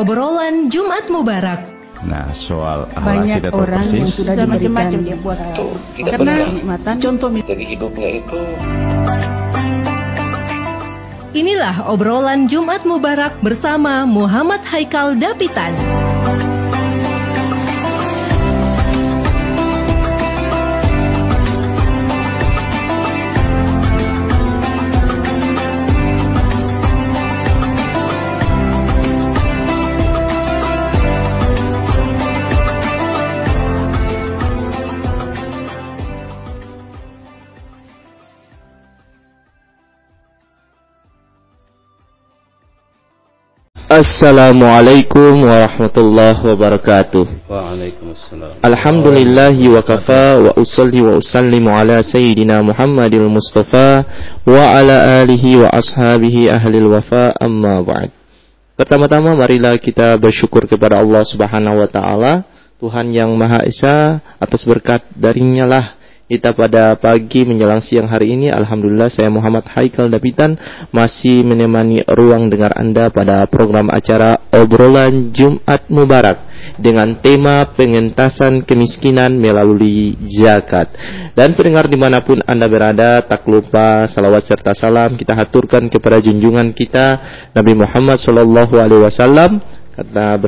Obrolan Jumat Mubarak. Nah, soal banyak kita orang persis, yang sudah macam-macam dia buat karena kenikmatan contoh dari hidupnya itu. Inilah obrolan Jumat Mubarak bersama Muhammad Haikal Dapitan. Assalamualaikum warahmatullahi wabarakatuh. Waalaikumsalam. Alhamdulillahi wa kafa wa usalli wa usallimu ala sayyidina Muhammadil Mustafa wa ala alihi wa ashabihi ahlil wafa, amma ba'd. Pertama-tama marilah kita bersyukur kepada Allah Subhanahu wa taala, Tuhan yang Maha Esa. Atas berkat darinya lah kita pada pagi menjelang siang hari ini, alhamdulillah saya Muhammad Haikal Dapitan masih menemani ruang dengar Anda pada program acara Obrolan Jumat Mubarak dengan tema pengentasan kemiskinan melalui zakat. Dan pendengar dimanapun Anda berada, tak lupa salawat serta salam kita haturkan kepada junjungan kita Nabi Muhammad SAW, karena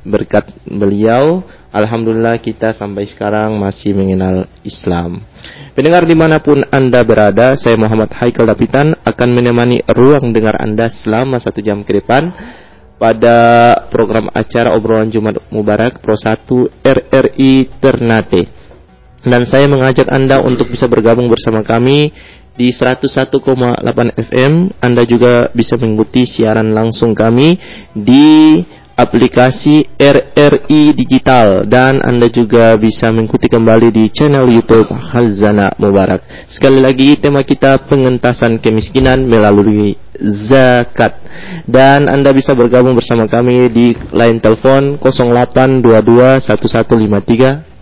berkat beliau alhamdulillah kita sampai sekarang masih mengenal Islam. Pendengar dimanapun Anda berada, saya Muhammad Haikal Dapitan akan menemani ruang dengar Anda selama 1 jam ke depan pada program acara Obrolan Jumat Mubarak Pro 1 RRI Ternate. Dan saya mengajak Anda untuk bisa bergabung bersama kami di 101,8 FM. Anda juga bisa mengikuti siaran langsung kami di aplikasi RRI Digital, dan Anda juga bisa mengikuti kembali di channel YouTube Khazanah Mubarak. Sekali lagi tema kita pengentasan kemiskinan melalui zakat, dan Anda bisa bergabung bersama kami di line telepon 0822 1153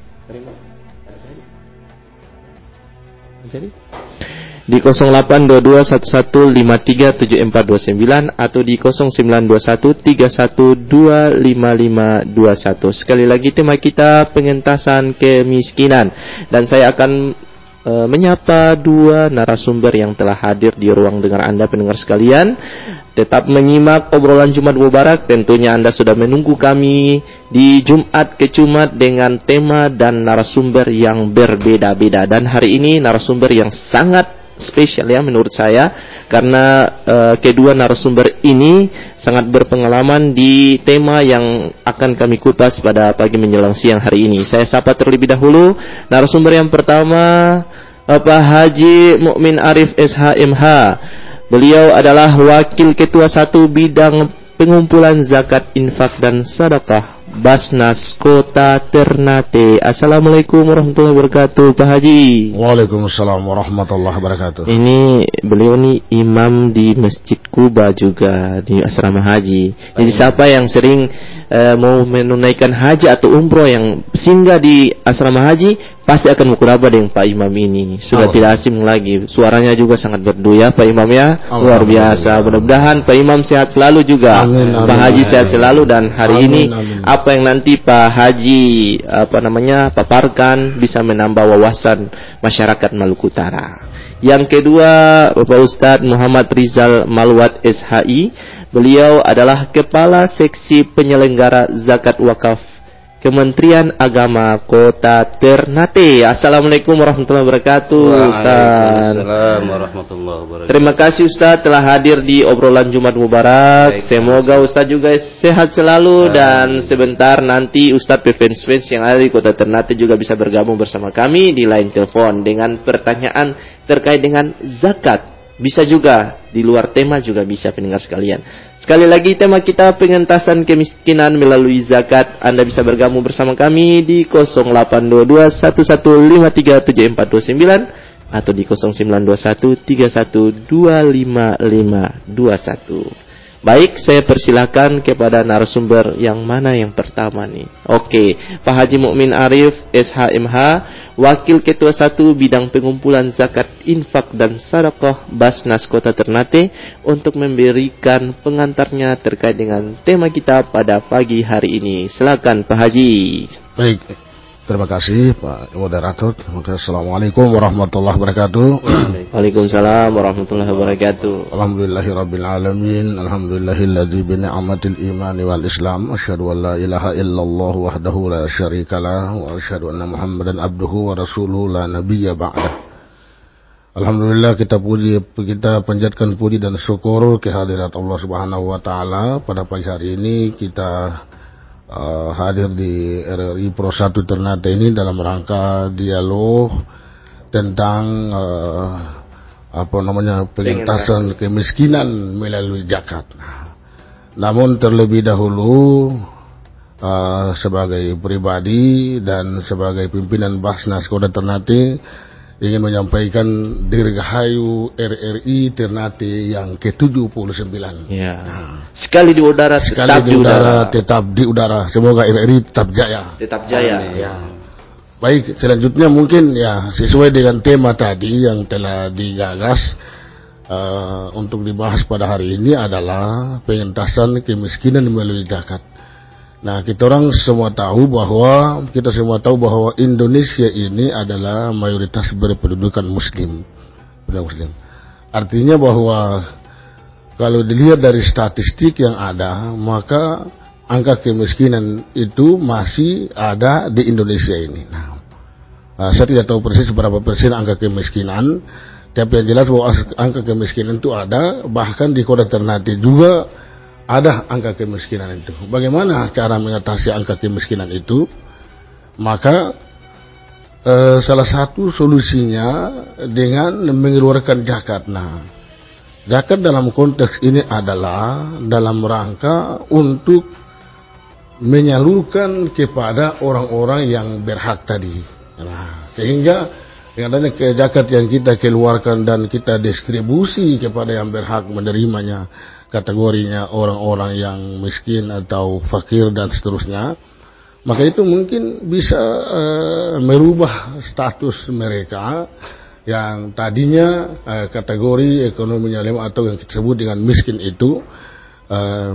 di 082211537429 atau di 092131255521. Sekali lagi tema kita pengentasan kemiskinan, dan saya akan menyapa 2 narasumber yang telah hadir di ruang dengar Anda. Pendengar sekalian, tetap menyimak obrolan Jumat Mubarak. Tentunya Anda sudah menunggu kami di Jumat ke Jumat dengan tema dan narasumber yang berbeda-beda, dan hari ini narasumber yang sangat spesial ya menurut saya, karena kedua narasumber ini sangat berpengalaman di tema yang akan kami kupas pada pagi menjelang siang hari ini. Saya sapa terlebih dahulu narasumber yang pertama, Bapak Haji Mukmin Arif SHMH. Beliau adalah Wakil Ketua 1 Bidang Pengumpulan Zakat, Infak dan Sedekah Basnas Kota Ternate. Assalamualaikum warahmatullahi wabarakatuh, Pak Haji. Waalaikumsalam warahmatullahi wabarakatuh. Ini beliau nih imam di Masjid Kuba juga di asrama haji. Jadi siapa yang sering mau menunaikan haji atau umroh yang singgah di asrama haji pasti akan mukuraba dengan Pak Imam ini. Sudah tidak asing lagi. Suaranya juga sangat merdu ya Pak Imam ya. Luar biasa. Mudah-mudahan Pak Imam sehat selalu juga. Amin, Pak Haji sehat selalu, dan hari ini amin. apa yang nanti Pak Haji paparkan bisa menambah wawasan masyarakat Maluku Utara. Yang kedua, Bapak Ustadz Muhammad Rizal Malwat SHI. Beliau adalah Kepala Seksi Penyelenggara Zakat Wakaf Kementerian Agama Kota Ternate. Assalamualaikum warahmatullahi wabarakatuh, Ustaz. Waalaikumsalam warahmatullahi wabarakatuh. Terima kasih Ustaz telah hadir di obrolan Jumat Mubarak. Semoga Ustaz juga sehat selalu, dan sebentar nanti Ustaz fans yang ada di Kota Ternate juga bisa bergabung bersama kami di line telepon dengan pertanyaan terkait dengan zakat. Bisa juga di luar tema juga bisa, pendengar sekalian. Sekali lagi tema kita pengentasan kemiskinan melalui zakat. Anda bisa bergabung bersama kami di 0822 11537429 atau di 092131255521. Baik, saya persilahkan kepada narasumber yang mana yang pertama nih. Oke, Pak Haji Mukmin Arif, SHMH, Wakil Ketua 1 Bidang Pengumpulan Zakat, Infak dan Sedekah Basnas Kota Ternate, untuk memberikan pengantarnya terkait dengan tema kita pada pagi hari ini. Silakan Pak Haji. Baik, terima kasih Pak Moderator. Assalamualaikum warahmatullahi wabarakatuh. Waalaikumsalam warahmatullahi wabarakatuh. Alhamdulillahirabbil alamin. Alhamdulillahilladzi bi ni'matil imani wal islam. Asyhadu an la ilaha illallah wahdahu la syarikalah wa asyhadu anna Muhammadan abduhu wa rasuluhu la nabiyya ba'dah. Alhamdulillah, kita panjatkan puji dan syukur kehadirat Allah Subhanahu wa taala. Pada pagi hari ini kita hadir di RRI Pro 1 Ternate ini dalam rangka dialog tentang pengentasan kemiskinan melalui zakat. Namun terlebih dahulu sebagai pribadi dan sebagai pimpinan Basnas Kota Ternate ingin menyampaikan dirgahayu RRI Ternate yang ke-79. Ya. Sekali di udara, tetap di udara. Semoga RRI tetap jaya. Tetap jaya. Ya. Baik, selanjutnya mungkin ya sesuai dengan tema tadi yang telah digagas untuk dibahas pada hari ini adalah pengentasan kemiskinan melalui zakat. Nah, kita semua tahu bahwa Indonesia ini adalah mayoritas berpendudukan Muslim. Artinya bahwa kalau dilihat dari statistik yang ada, maka angka kemiskinan itu masih ada di Indonesia ini. Nah, saya tidak tahu persis berapa persen angka kemiskinan, tapi yang jelas bahwa angka kemiskinan itu ada, bahkan di Kota Ternate juga ada angka kemiskinan itu. Bagaimana cara mengatasi angka kemiskinan itu? Maka salah satu solusinya dengan mengeluarkan zakat. Nah, zakat dalam konteks ini adalah dalam rangka untuk menyalurkan kepada orang-orang yang berhak tadi. Nah, sehingga dengan adanya zakat yang kita keluarkan dan kita distribusi kepada yang berhak menerimanya, kategorinya orang-orang yang miskin atau fakir dan seterusnya, maka itu mungkin bisa merubah status mereka yang tadinya kategori ekonominya lemah atau yang disebut dengan miskin itu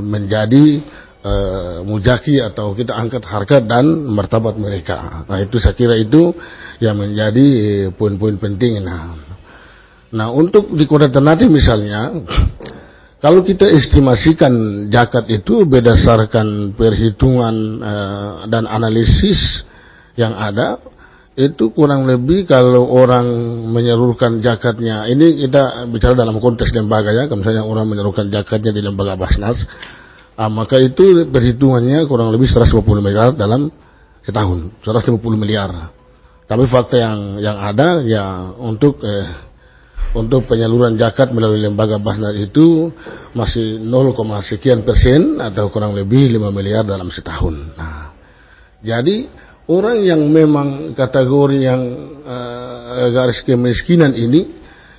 menjadi mujaki atau kita angkat harkat dan martabat mereka. Nah, itu saya kira itu yang menjadi poin-poin penting. Nah, untuk di Kota Ternate misalnya, kalau kita estimasikan zakat itu berdasarkan perhitungan dan analisis yang ada, itu kurang lebih kalau orang menyalurkan zakatnya, ini kita bicara dalam konteks lembaga ya, misalnya orang menyalurkan zakatnya di lembaga Basnas, maka itu perhitungannya kurang lebih 150 miliar dalam setahun, 150 miliar. Tapi fakta yang ada ya untuk penyaluran zakat melalui lembaga Basnas itu masih 0, sekian persen atau kurang lebih 5 miliar dalam setahun. Nah, jadi orang yang memang kategori yang garis kemiskinan ini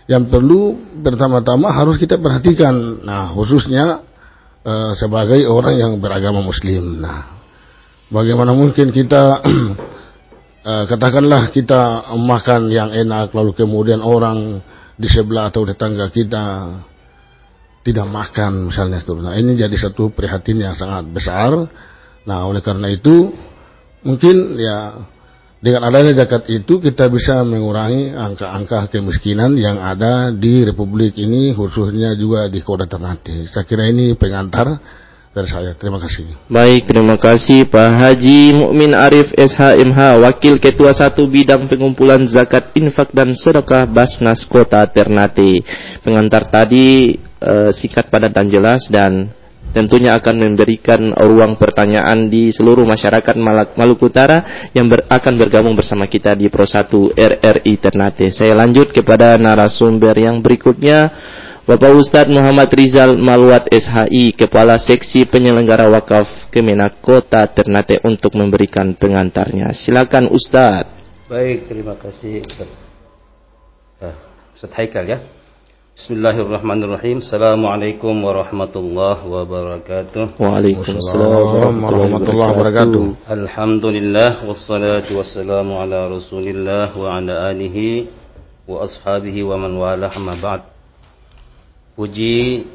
yang perlu pertama-tama harus kita perhatikan. Nah, khususnya sebagai orang yang beragama Muslim. Nah, bagaimana mungkin kita katakanlah kita makan yang enak lalu kemudian orang di sebelah atau tetangga kita tidak makan misalnya. Nah, ini jadi satu prihatin yang sangat besar. Nah, oleh karena itu mungkin ya dengan adanya zakat itu kita bisa mengurangi angka-angka kemiskinan yang ada di Republik ini, khususnya juga di Kota Ternate. Saya kira ini pengantar dari saya. Terima kasih. Baik, terima kasih Pak Haji Mukmin Arif SHMH, Wakil Ketua 1 Bidang Pengumpulan Zakat, Infak dan Sedekah Basnas Kota Ternate. Pengantar tadi singkat, padat dan jelas, dan tentunya akan memberikan ruang pertanyaan di seluruh masyarakat Maluku Utara yang akan bergabung bersama kita di Pro 1 RRI Ternate. Saya lanjut kepada narasumber yang berikutnya, Bapak Ustadz Muhammad Rizal Malwat SHI, Kepala Seksi Penyelenggara Wakaf Kemenak Kota Ternate, untuk memberikan pengantarnya. Silakan Ustadz. Baik, terima kasih Ustadz Haikal ya. Bismillahirrahmanirrahim. Assalamualaikum warahmatullahi wabarakatuh. Waalaikumsalam warahmatullahi wabarakatuh. Alhamdulillah wassalatu wassalamu ala Rasulillah wa ala alihi wa ashabihi wa man walah, amma ba'd. Puji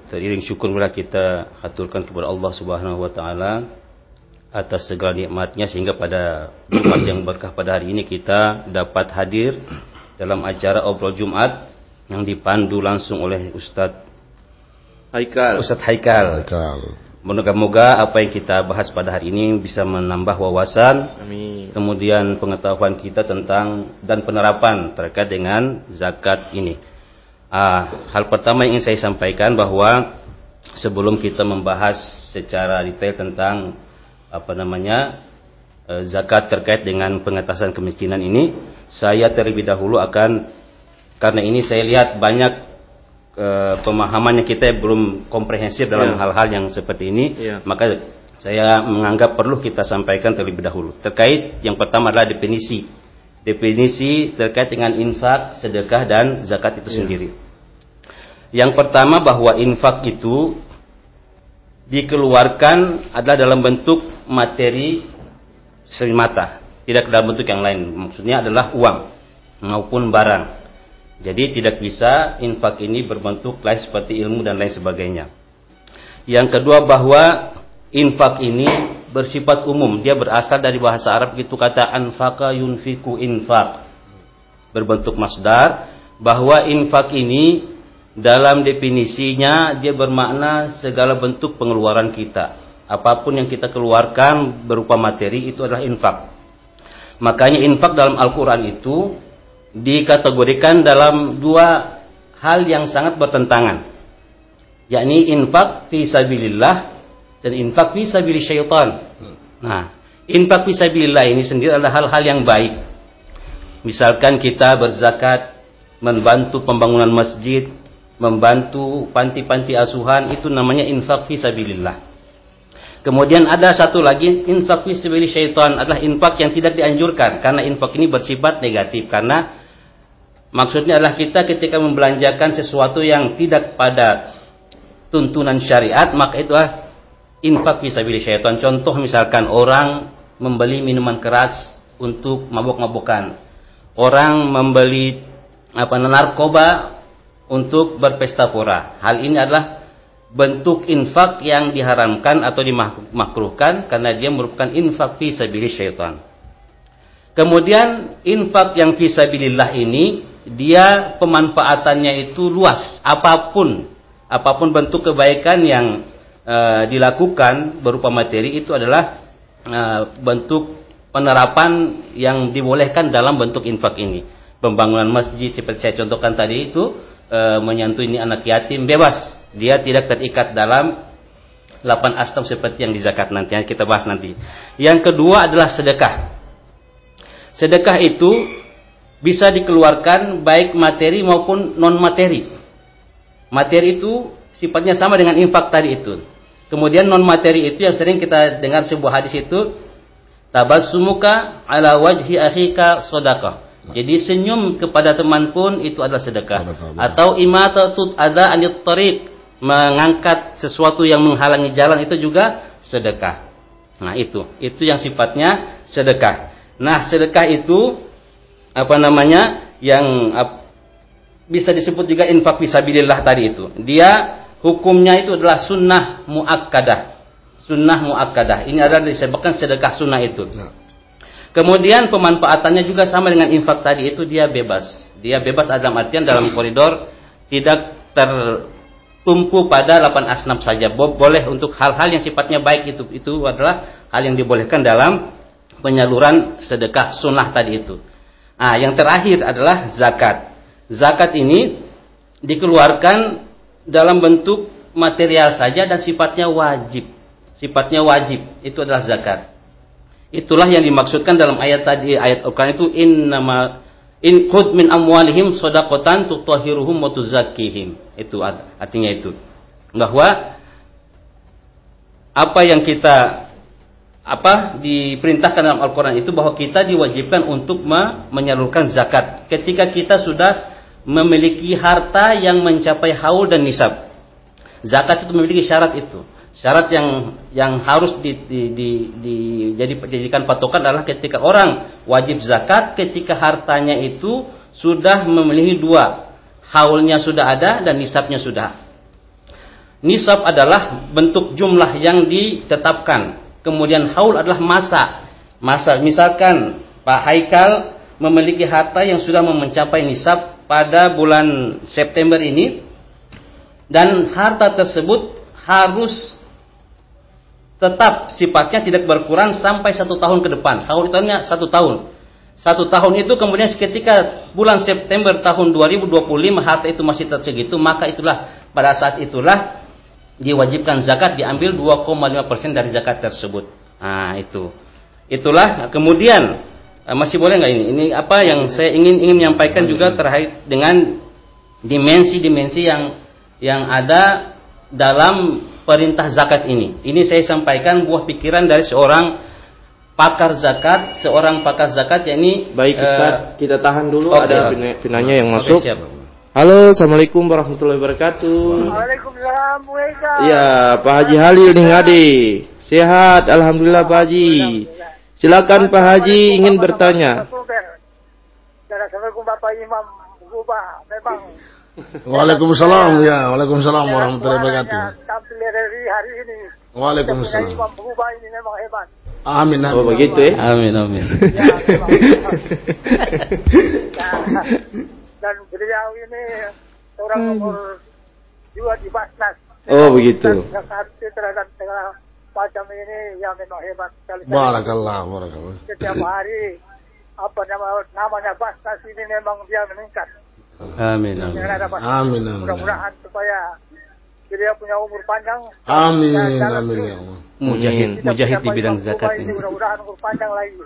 teriring syukur bila kita haturkan kepada Allah Subhanahu wa taala atas segala nikmatnya sehingga pada Jumat yang berkah pada hari ini kita dapat hadir dalam acara obrol Jumat yang dipandu langsung oleh Ustadz Haikal. Moga-moga apa yang kita bahas pada hari ini bisa menambah wawasan, amin, kemudian pengetahuan kita tentang dan penerapan terkait dengan zakat ini. Hal pertama yang ingin saya sampaikan bahwa sebelum kita membahas secara detail tentang zakat terkait dengan pengentasan kemiskinan ini, saya terlebih dahulu karena ini saya lihat banyak pemahamannya kita belum komprehensif dalam hal-hal yang seperti ini, maka saya menganggap perlu kita sampaikan terlebih dahulu. Terkait yang pertama adalah definisi terkait dengan infak, sedekah dan zakat itu sendiri. Yang pertama bahwa infak itu dikeluarkan adalah dalam bentuk materi semata, tidak dalam bentuk yang lain. Maksudnya adalah uang maupun barang. Jadi tidak bisa infak ini berbentuk lain seperti ilmu dan lain sebagainya. Yang kedua bahwa infak ini bersifat umum. Dia berasal dari bahasa Arab, itu kata anfaqa yunfiku infak, berbentuk masdar, bahwa infak ini dalam definisinya dia bermakna segala bentuk pengeluaran kita. Apapun yang kita keluarkan berupa materi itu adalah infak. Makanya infak dalam Al-Quran itu dikategorikan dalam dua hal yang sangat bertentangan, yakni infak fi sabilillah dan infak fi sabilis syaitan. Nah, infak fi sabilillah ini sendiri adalah hal-hal yang baik. Misalkan kita berzakat, membantu pembangunan masjid, membantu panti-panti asuhan, itu namanya infak fi sabilillah. Kemudian ada satu lagi, infak fi sabilis syaitan, adalah infak yang tidak dianjurkan, karena infak ini bersifat negatif, karena maksudnya adalah kita ketika membelanjakan sesuatu yang tidak pada tuntunan syariat, maka itu adalah infak fi sabilis syaitan. Contoh misalkan orang membeli minuman keras untuk mabok-mabokan, orang membeli narkoba untuk berpesta pora. Hal ini adalah bentuk infak yang diharamkan atau dimakruhkan karena dia merupakan infak fi sabilis syaitan. Kemudian infak yang fi sabilillah ini dia pemanfaatannya itu luas. Apapun bentuk kebaikan yang dilakukan berupa materi itu adalah bentuk penerapan yang dibolehkan dalam bentuk infak ini. Pembangunan masjid seperti saya contohkan tadi itu, menyantuni anak yatim bebas, dia tidak terikat dalam 8 asnaf seperti yang di zakat nanti kita bahas nanti. Yang kedua adalah sedekah. Sedekah itu bisa dikeluarkan baik materi maupun non materi. Materi itu sifatnya sama dengan infak tadi itu. Kemudian non materi itu yang sering kita dengar sebuah hadis itu, tabassumuka ala wajhi akhika shadaqah. Jadi senyum kepada teman pun itu adalah sedekah. Atau imatatut adza anit tariq, mengangkat sesuatu yang menghalangi jalan itu juga sedekah. Nah, itu yang sifatnya sedekah. Nah, sedekah itu yang bisa disebut juga infak fisabilillah tadi itu. Dia hukumnya itu adalah sunnah muakkadah. Sunnah muakkadah. Ini adalah disebutkan sedekah sunnah itu. Kemudian pemanfaatannya juga sama dengan infak tadi itu, dia bebas. Dia bebas dalam artian dalam koridor tidak tertumpu pada 8 asnaf saja. Boleh untuk hal-hal yang sifatnya baik itu adalah hal yang dibolehkan dalam penyaluran sedekah sunnah tadi itu. Yang terakhir adalah zakat. Zakat ini dikeluarkan dalam bentuk material saja dan sifatnya wajib. Sifatnya wajib, itu adalah zakat. Itulah yang dimaksudkan dalam ayat tadi, ayat Al-Quran itu in khudh min amwalihim shadaqatan tutahhiruhum wa tuzakkihim. Itu artinya itu. Bahwa apa yang kita diperintahkan dalam Al-Quran itu bahwa kita diwajibkan untuk menyalurkan zakat ketika kita sudah memiliki harta yang mencapai haul dan nisab. Zakat itu memiliki syarat itu. Syarat yang harus dijadikan patokan adalah ketika orang wajib zakat ketika hartanya itu sudah memiliki 2, haulnya sudah ada dan nisabnya sudah. Nisab adalah bentuk jumlah yang ditetapkan. Kemudian haul adalah masa. Misalkan Pak Haikal memiliki harta yang sudah mencapai nisab pada bulan September ini, dan harta tersebut harus tetap sifatnya tidak berkurang sampai 1 tahun ke depan. Haul itu hanya 1 tahun. 1 tahun itu kemudian ketika bulan September tahun 2025 harta itu masih tetap segitu, maka pada saat itulah diwajibkan zakat, diambil 2,5% dari zakat tersebut. Nah, itulah. Kemudian masih boleh nggak ini? Ini apa yang saya ingin menyampaikan juga terkait dengan dimensi-dimensi yang ada dalam perintah zakat ini. Ini saya sampaikan buah pikiran dari seorang pakar zakat, yakni baik Ustaz, kita tahan dulu, ada penanya yang masuk. Siap. Halo, assalamualaikum warahmatullahi wabarakatuh. Waalaikumsalam. Iya, Pak Haji Halil nih Ngade. Sehat, alhamdulillah Pak Haji. Silakan Pak Haji, ingin bertanya. Assalamualaikum Bapak Imam Gubah. Memang. Waalaikumsalam, ya, waalaikumsalam warahmatullahi wabarakatuh. Tampil dari hari ini. Waalaikumsalam. Imam Gubah ini memang hebat. Amin. Oh begitu ya? Amin. Ya, dan beliau ini orang nomor 2 di Basnas. Oh begitu. Zakat terhadap segala macam ini yang memang hebat sekali. Barakallah. Setiap hari namanya Basnas ini memang dia meningkat. Amin. Mudah-mudahan supaya beliau punya umur panjang. Amin ya Allah. Mujahid di bidang zakat ini. Mudah-mudahan umur panjang lagi.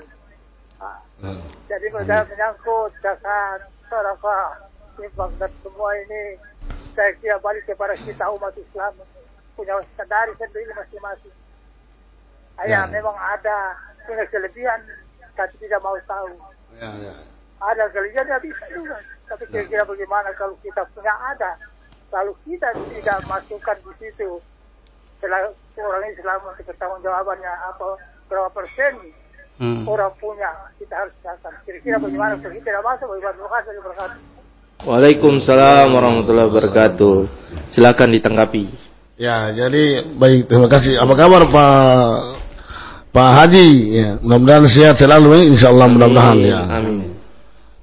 Jadi menyangkut zakat, sedekah, infak dan semua ini, saya kira balik kepada kita umat Islam punya sadari sendiri masing-masing. Memang punya kelebihan, tapi tidak mau tahu. Ada kelebihan ya bisa juga, tapi kira-kira bagaimana kalau kita punya kalau kita tidak masukkan di situ, orang Islam untuk bertanggung jawabannya berapa persen orang punya, kita harus siapkan. Kira-kira bagaimana kalau kita tidak masuk, bagaimana? Waalaikumsalam warahmatullahi wabarakatuh. Silakan ditanggapi. Ya, jadi baik, terima kasih. Apa kabar Pak Haji? Ya, mudah-mudahan sehat selalu, insyaallah mudah-mudahan ya. Amin.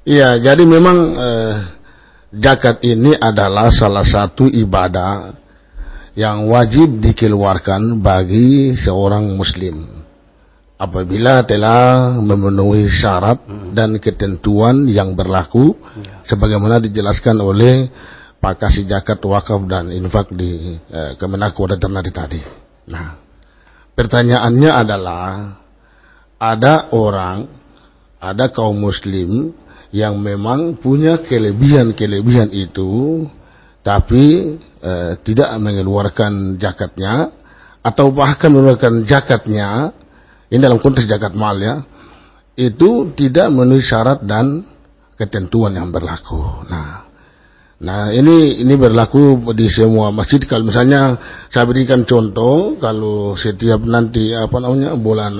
Iya, jadi memang zakat ini adalah salah satu ibadah yang wajib dikeluarkan bagi seorang muslim apabila telah memenuhi syarat dan ketentuan yang berlaku sebagaimana dijelaskan oleh Pak Kasih Zakat, Wakaf dan Infak di Kemenak Koordinator tadi. Nah, pertanyaannya adalah ada kaum muslim yang memang punya kelebihan itu, tapi tidak mengeluarkan zakatnya, atau bahkan mengeluarkan zakatnya, ini dalam konteks zakat mal ya, itu tidak memenuhi syarat dan ketentuan yang berlaku. Nah ini berlaku di semua masjid. Kalau misalnya saya berikan contoh, kalau setiap nanti bulan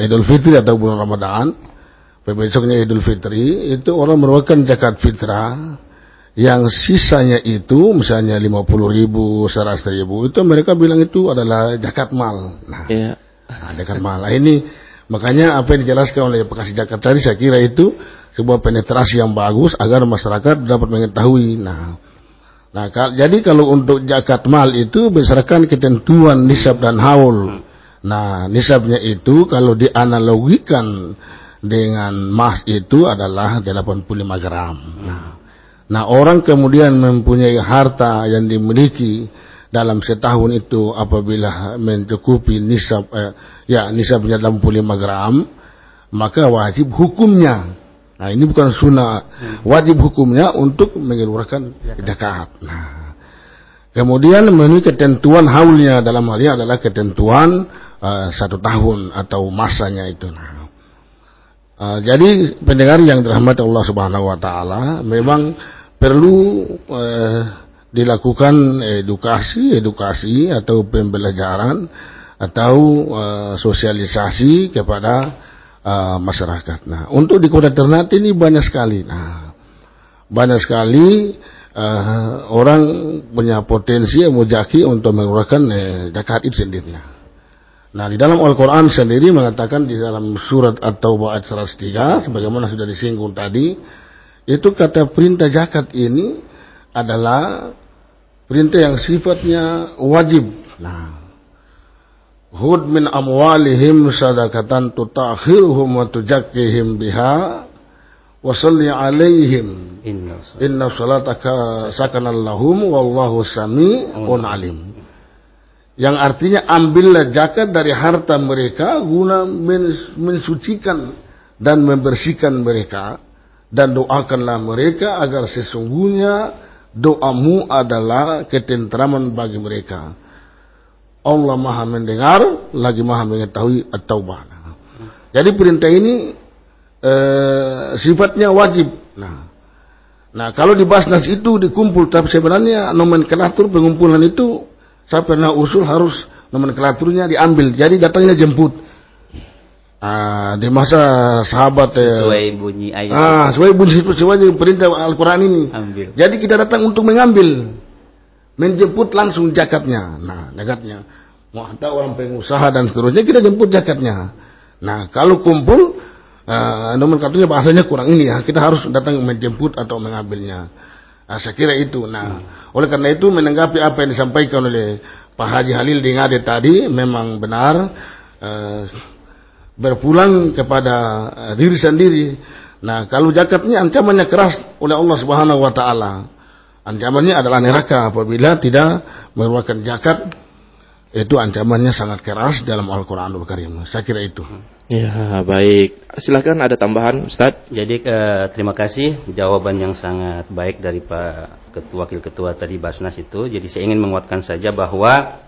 Idul Fitri atau bulan Ramadan, besoknya Idul Fitri, itu orang merupakan zakat fitrah yang sisanya itu misalnya 50.000, 100.000, itu mereka bilang itu adalah zakat mal. Zakat mal. Ini makanya apa yang dijelaskan oleh Pak Kasih Zakat tadi, saya kira itu sebuah penetrasi yang bagus agar masyarakat dapat mengetahui. Jadi kalau untuk zakat mal itu berdasarkan ketentuan nisab dan haul. Nisabnya itu kalau dianalogikan dengan emas itu adalah 85 gram. Orang kemudian mempunyai harta yang dimiliki dalam setahun itu apabila mencukupi nisabnya 85 gram, maka wajib hukumnya. Ini bukan sunnah, wajib hukumnya untuk mengeluarkan zakat. Kemudian memenuhi ketentuan haulnya, dalam hal ini adalah ketentuan 1 tahun atau masanya itu. Jadi pendengar yang dirahmati Allah Subhanahu wa taala, memang perlu dilakukan edukasi atau pembelajaran atau sosialisasi kepada masyarakat. Nah, untuk di Kota Ternate ini banyak sekali. Banyak sekali orang punya potensi mujaki untuk mengeluarkan zakat itu sendiri. Nah, di dalam Al-Quran sendiri mengatakan di dalam surat At-Taubah ayat 103, sebagaimana sudah disinggung tadi, itu kata perintah zakat ini adalah perintah yang sifatnya wajib. Nah, hud min amwalihim sadaqatan tutahhiruhum wa tuzakkihim biha wa shalli alaihim inna salataka sakanan lahum wallahu sami'un alim. Yang artinya ambillah zakat dari harta mereka guna mensucikan dan membersihkan mereka, dan doakanlah mereka agar sesungguhnya doamu adalah ketentraman bagi mereka. Allah Maha mendengar lagi Maha mengetahui At-Taubah. Jadi perintah ini sifatnya wajib. Nah, kalau di Basnas itu dikumpul, tapi sebenarnya nomenklatur pengumpulan itu saya pernah usul harus nomenklaturnya diambil, jadi datangnya jemput. Di masa sahabat sesuai bunyi ayat. Sesuai perintah Al-Quran ini. Ambil. Jadi kita datang untuk mengambil, menjemput langsung zakatnya. Nah, zakatnya mau ada orang pengusaha dan seterusnya, kita jemput zakatnya. Nah, kalau kumpul nomenklaturnya bahasanya kurang ini ya, kita harus datang menjemput atau mengambilnya. Saya kira itu. Nah, oleh karena itu menanggapi apa yang disampaikan oleh Pak Haji Halil di Ngade tadi memang benar, berpulang kepada diri sendiri. Nah, kalau zakatnya ancamannya keras oleh Allah Subhanahu wa taala. Ancamannya adalah neraka apabila tidak mengeluarkan zakat. Itu ancamannya sangat keras dalam Al-Qur'anul Karim. Saya kira itu. Ya, baik. Silakan ada tambahan, Ustaz. Jadi terima kasih jawaban yang sangat baik dari Pak Wakil Ketua tadi Basnas itu. Jadi saya ingin menguatkan saja bahwa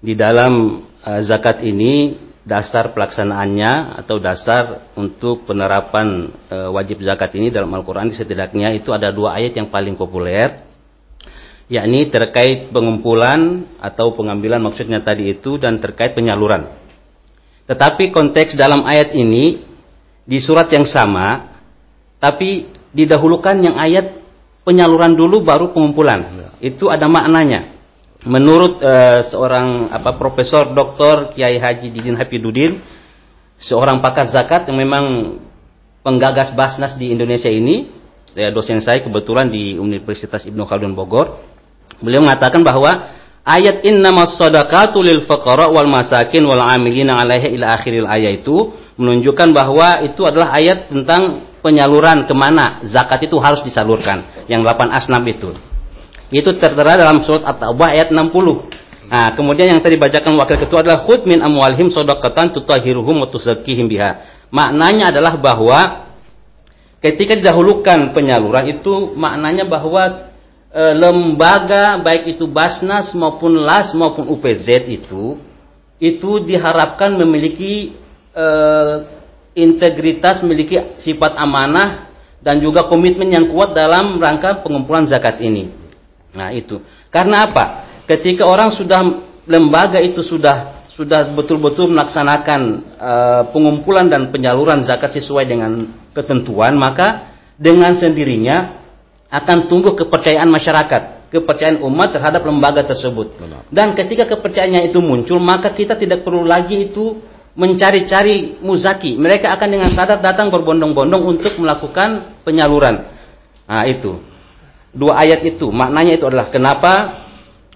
di dalam zakat ini dasar pelaksanaannya atau dasar untuk penerapan wajib zakat ini dalam Al-Quran setidaknya itu ada 2 ayat yang paling populer, yakni terkait pengumpulan atau pengambilan maksudnya tadi itu, dan terkait penyaluran. Tetapi konteks dalam ayat ini di surat yang sama, tapi didahulukan yang ayat penyaluran dulu baru pengumpulan. Itu ada maknanya. Menurut seorang Profesor Dr. Kiai Haji Didin Hafidudin, seorang pakar zakat yang memang penggagas Basnas di Indonesia ini, dosen saya kebetulan di Universitas Ibnu Khaldun Bogor, beliau mengatakan bahwa ayat innamas shadaqatu lil fuqara wal masakin wal amilina 'alaiha ila akhiril ayat itu menunjukkan bahwa itu adalah ayat tentang penyaluran kemana zakat itu harus disalurkan, yang 8 asnaf itu. Itu tertera dalam surat At-Taubah ayat 60. Nah, kemudian yang tadi bacakan Wakil Ketua adalah khudh min amwalihim shadaqatan tutahhiruhum wa tuzakkihim biha. Maknanya adalah bahwa ketika didahulukan penyaluran itu maknanya bahwa lembaga baik itu Basnas maupun LAS maupun UPZ itu diharapkan memiliki integritas, memiliki sifat amanah dan juga komitmen yang kuat dalam rangka pengumpulan zakat ini. Nah, itu. Karena apa? Ketika orang lembaga itu sudah betul-betul melaksanakan pengumpulan dan penyaluran zakat sesuai dengan ketentuan, maka dengan sendirinya akan tumbuh kepercayaan masyarakat, kepercayaan umat terhadap lembaga tersebut. Dan ketika kepercayaannya itu muncul, maka kita tidak perlu lagi itu mencari-cari muzaki. Mereka akan dengan sadar datang berbondong-bondong untuk melakukan penyaluran. Nah, itu. 2 ayat itu, maknanya itu adalah kenapa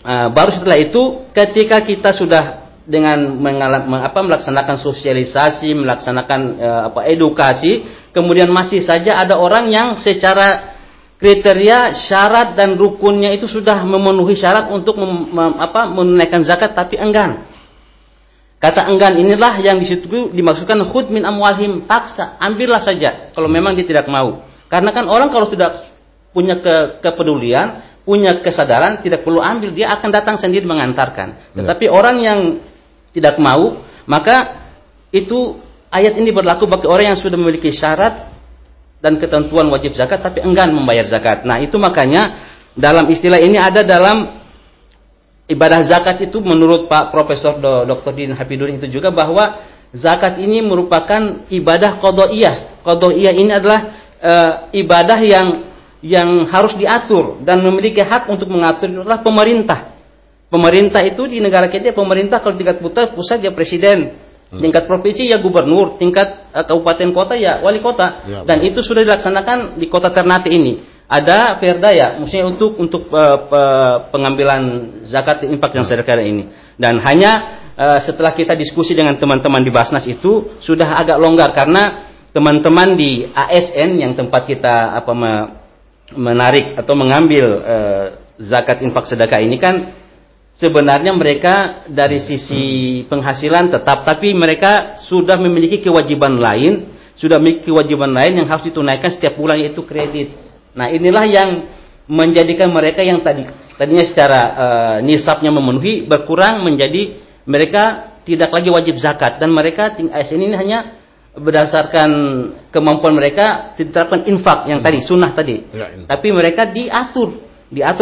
baru setelah itu ketika kita sudah dengan melaksanakan sosialisasi, melaksanakan edukasi, kemudian masih saja ada orang yang secara kriteria, syarat dan rukunnya itu sudah memenuhi syarat untuk menunaikan zakat tapi enggan. Kata enggan inilah yang disitu dimaksudkan khudh min amwalihim, paksa, ambillah saja kalau memang dia tidak mau. Karena kan orang kalau sudah punya kepedulian, punya kesadaran, tidak perlu ambil, dia akan datang sendiri mengantarkan. Tetapi orang yang tidak mau, maka itu ayat ini berlaku bagi orang yang sudah memiliki syarat dan ketentuan wajib zakat tapi enggan membayar zakat. Nah, itu makanya dalam istilah ini ada dalam ibadah zakat itu menurut Pak Profesor Dr. Din Hafidudin itu juga bahwa zakat ini merupakan ibadah qadha'iyah. Qadha'iyah ini adalah ibadah yang harus diatur dan memiliki hak untuk mengatur itu adalah pemerintah. Pemerintah itu di negara kita, pemerintah kalau tingkat pusat ya presiden, tingkat provinsi ya gubernur, tingkat kabupaten kota ya wali kota. Ya, dan itu sudah dilaksanakan di kota Ternate ini. Ada perda ya, maksudnya untuk pengambilan zakat infak dan sedekah ini. Dan hanya setelah kita diskusi dengan teman-teman di Basnas itu sudah agak longgar karena teman-teman di ASN yang tempat kita menarik atau mengambil zakat infak sedekah ini kan sebenarnya mereka dari sisi penghasilan tetap, tapi mereka sudah memiliki kewajiban lain, yang harus ditunaikan setiap bulan, yaitu kredit. Nah, inilah yang menjadikan mereka yang tadinya secara nisabnya memenuhi berkurang menjadi mereka tidak lagi wajib zakat, dan mereka ASN ini hanya berdasarkan kemampuan mereka diterapkan infak yang tadi sunnah tadi, tapi mereka diatur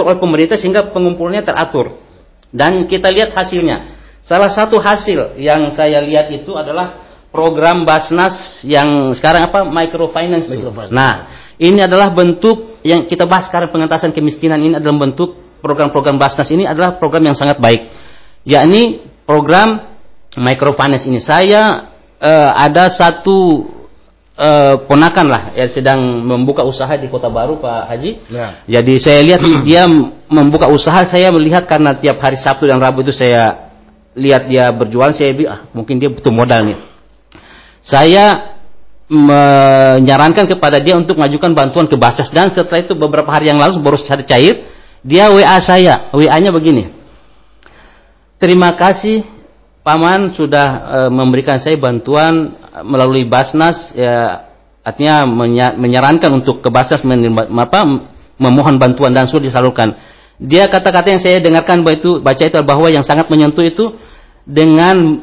oleh pemerintah sehingga pengumpulannya teratur. Dan kita lihat hasilnya. Salah satu hasil yang saya lihat itu adalah program Basnas yang sekarang microfinance. Nah, ini adalah bentuk yang kita bahas sekarang, pengentasan kemiskinan ini adalah bentuk program-program Basnas ini adalah program yang sangat baik. Yakni program microfinance ini. Saya ada satu ponakan lah yang sedang membuka usaha di Kota Baru, Pak Haji. Ya. Jadi saya lihat dia membuka usaha, saya melihat karena tiap hari Sabtu dan Rabu itu saya lihat dia berjualan, saya bilang mungkin dia butuh modal nih. Saya menyarankan kepada dia untuk mengajukan bantuan ke Basnas, dan setelah itu beberapa hari yang lalu baru saya cair, dia WA saya, WA-nya begini. Terima kasih Paman sudah memberikan saya bantuan melalui Basnas, ya, artinya menyarankan untuk ke Basnas memohon bantuan dan sudah disalurkan. Dia kata-kata yang saya dengarkan baca itu bahwa yang sangat menyentuh itu, dengan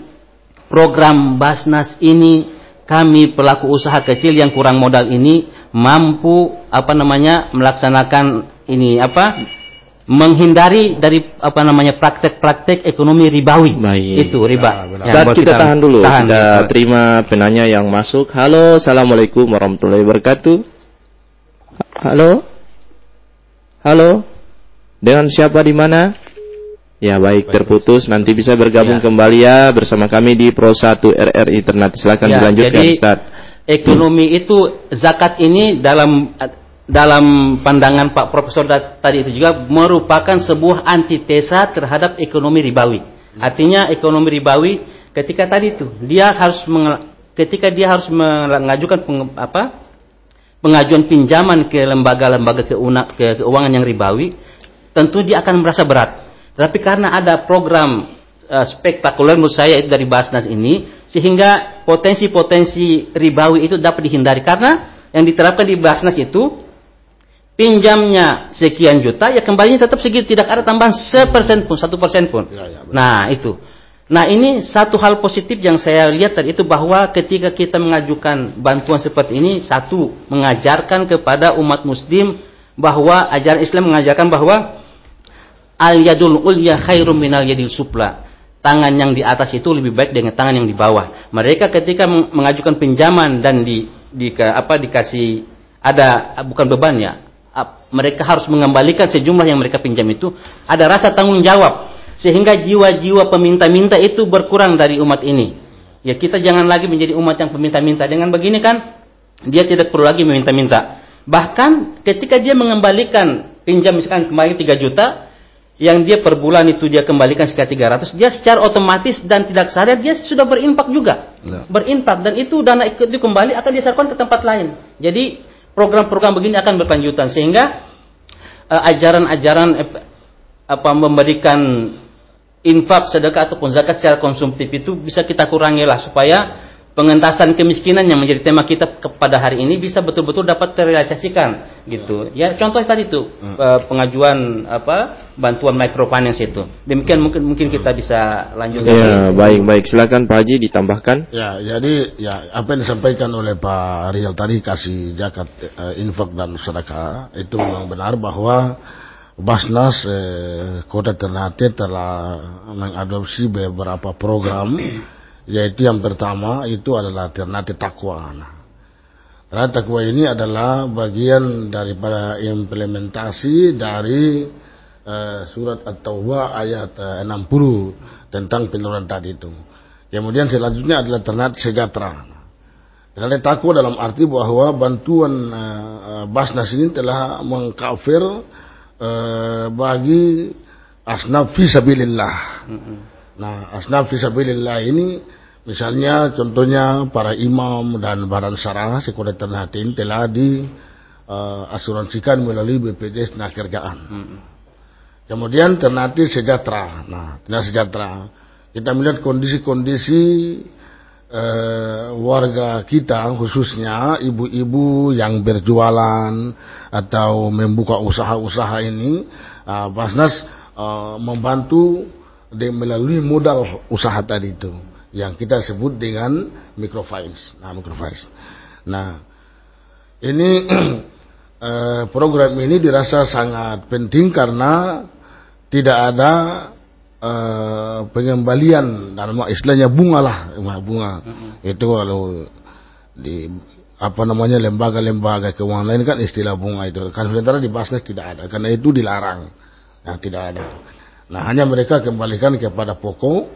program Basnas ini kami pelaku usaha kecil yang kurang modal ini mampu melaksanakan ini menghindari dari praktek-praktek ekonomi ribawi. Baik. Itu riba. Saat kita tahan dulu, kita terima penanya yang masuk. Halo, assalamualaikum warahmatullahi wabarakatuh. Halo, dengan siapa di mana? Ya baik, terputus. Nanti bisa bergabung kembali ya bersama kami di Pro 1 RRI Ternate. Silakan dilanjutkan, jadi, Ustaz. Ekonomi itu, zakat ini dalam pandangan Pak Profesor tadi itu juga merupakan sebuah antitesa terhadap ekonomi ribawi. Artinya ekonomi ribawi ketika dia harus mengajukan pengajuan pinjaman ke lembaga-lembaga keuangan yang ribawi, tentu dia akan merasa berat. Tapi karena ada program spektakuler menurut saya itu dari Basnas ini, sehingga potensi-potensi ribawi itu dapat dihindari, karena yang diterapkan di Basnas itu pinjamnya sekian juta, ya kembalinya tetap segitu, tidak ada tambahan 1% pun. Nah itu. Nah ini satu hal positif yang saya lihat tadi itu, bahwa ketika kita mengajukan bantuan seperti ini, satu, mengajarkan kepada umat muslim bahwa ajaran Islam mengajarkan bahwa al-yadul ulya khairum minal yadil supla. Tangan yang di atas itu lebih baik dengan tangan yang di bawah. Mereka ketika mengajukan pinjaman dan dikasih ada bukan beban ya, mereka harus mengembalikan sejumlah yang mereka pinjam itu, ada rasa tanggung jawab, sehingga jiwa-jiwa peminta-minta itu berkurang dari umat ini. Ya kita jangan lagi menjadi umat yang peminta-minta. Dengan begini kan dia tidak perlu lagi meminta-minta. Bahkan ketika dia mengembalikan pinjam misalkan kembali 3 juta, yang dia per bulan itu dia kembalikan sekitar 300, dia secara otomatis dan tidak sadar dia sudah berinfak juga. Berinfak, dan itu dana itu kembali akan disalurkan ke tempat lain. Jadi program-program begini akan berkelanjutan, sehingga ajaran-ajaran memberikan infak, sedekah ataupun zakat secara konsumtif itu bisa kita kurangi lah, supaya pengentasan kemiskinan yang menjadi tema kita pada hari ini bisa betul-betul dapat terrealisasikan gitu. Ya contoh tadi itu pengajuan bantuan microfinance itu. Demikian mungkin kita bisa lanjutkan. Ya, baik. Silakan Pak Haji ditambahkan. Ya, jadi ya apa yang disampaikan oleh Pak Rizal tadi kasih zakat, infak dan sedekah itu memang benar bahwa Basnas Kota Ternate telah mengadopsi beberapa program. Yaitu yang pertama itu adalah Ternate Takwa. Ternate Takwa ini adalah bagian daripada implementasi dari surat At-Taubah ayat 60 tentang penyaluran tadi itu. Kemudian selanjutnya adalah Ternate Sejahtera. Ternate Takwa dalam arti bahwa bantuan Basnas ini telah mengcover bagi asnaf fisabilillah. Nah, asnaf fisabilillah ini misalnya contohnya para imam dan badan syarah sekolah Ternate ini telah diasuransikan melalui BPJS Tenagakerjaan. Kemudian Ternate Sejahtera. Nah, Ternate Sejahtera kita melihat kondisi-kondisi warga kita khususnya ibu-ibu yang berjualan atau membuka usaha-usaha ini, Basnas membantu melalui modal usaha tadi itu yang kita sebut dengan microfinance. Nah, ini program ini dirasa sangat penting karena tidak ada pengembalian dalam istilahnya bunga. Itu kalau di lembaga-lembaga keuangan lain kan istilah bunga itu kan, sementara di Basnas tidak ada karena itu dilarang. Nah, tidak ada. Nah, hanya mereka kembalikan kepada pokok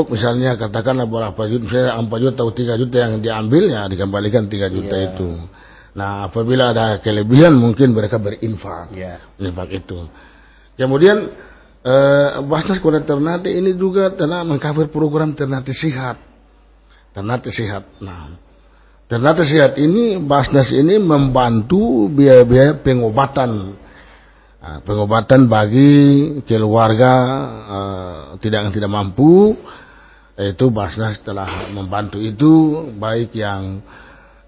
misalnya katakanlah berapa juta, misalnya 4 juta atau 3 juta yang diambil, ya dikembalikan 3 juta itu. Nah, apabila ada kelebihan mungkin mereka berinfak. Infak itu. Kemudian Basnas Kota Ternate ini juga telah mengcover program Ternate Sehat. Nah, Ternate Sehat ini Basnas ini membantu biaya-biaya pengobatan bagi keluarga yang tidak mampu. Itu Basnas telah membantu itu, baik yang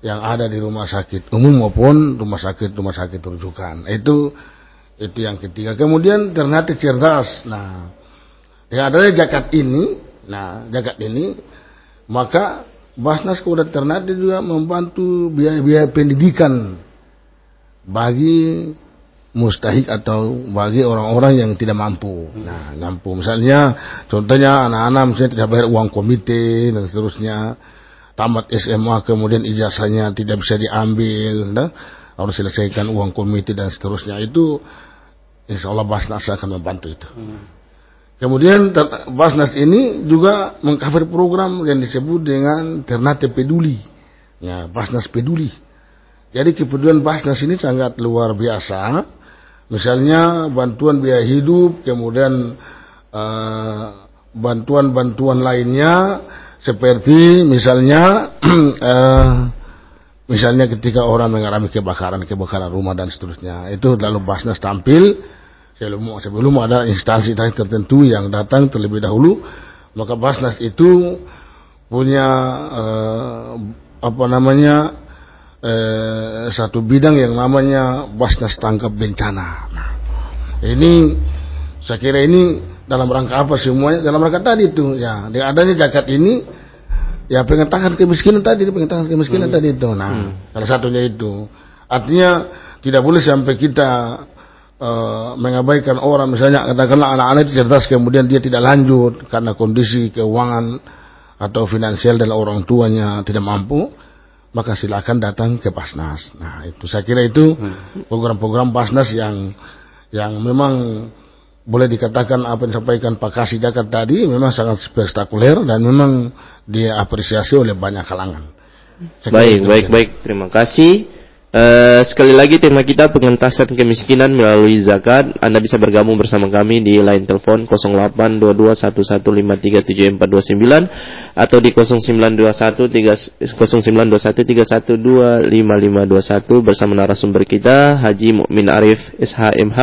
ada di rumah sakit umum maupun rumah sakit rujukan. Itu yang ketiga. Kemudian Ternate Cerdas. Nah, dengan adanya zakat ini, maka Basnas Kota Ternate juga membantu biaya-biaya pendidikan bagi mustahik atau bagi orang-orang yang tidak mampu. Nah, misalnya contohnya anak-anak misalnya tidak bayar uang komite dan seterusnya, tamat SMA kemudian ijazahnya tidak bisa diambil, harus selesaikan uang komite dan seterusnya. Itu insya Allah Basnas akan membantu itu. Kemudian Basnas ini juga mengcover program yang disebut dengan Ternate Peduli. Ya, Basnas Peduli. Jadi kepedulian Basnas ini sangat luar biasa. Misalnya bantuan biaya hidup, kemudian bantuan-bantuan lainnya seperti misalnya ketika orang mengalami kebakaran rumah dan seterusnya, itu lalu Basnas tampil sebelum ada instansi tertentu yang datang terlebih dahulu, maka Basnas itu punya satu bidang yang namanya Basnas Tangkap Bencana. Nah, ini saya kira ini dalam rangka apa semuanya? Dalam rangka tadi itu, ya, dengan adanya zakat ini, ya pengentasan kemiskinan tadi itu. Nah, salah satunya itu. Artinya tidak boleh sampai kita mengabaikan orang, misalnya katakanlah anak-anak itu cerdas kemudian dia tidak lanjut karena kondisi keuangan atau finansial dan orang tuanya tidak mampu, maka silakan datang ke Basnas. Nah, itu saya kira itu program-program Basnas yang memang boleh dikatakan apa yang disampaikan Pak Kasih Zakat tadi memang sangat spektakuler dan memang diapresiasi oleh banyak kalangan. Baik. Terima kasih. Sekali lagi tema kita pengentasan kemiskinan melalui zakat. Anda bisa bergabung bersama kami di line telepon 082211537429 atau di 0921312551 bersama narasumber kita Haji Mukmin Arif SHMH,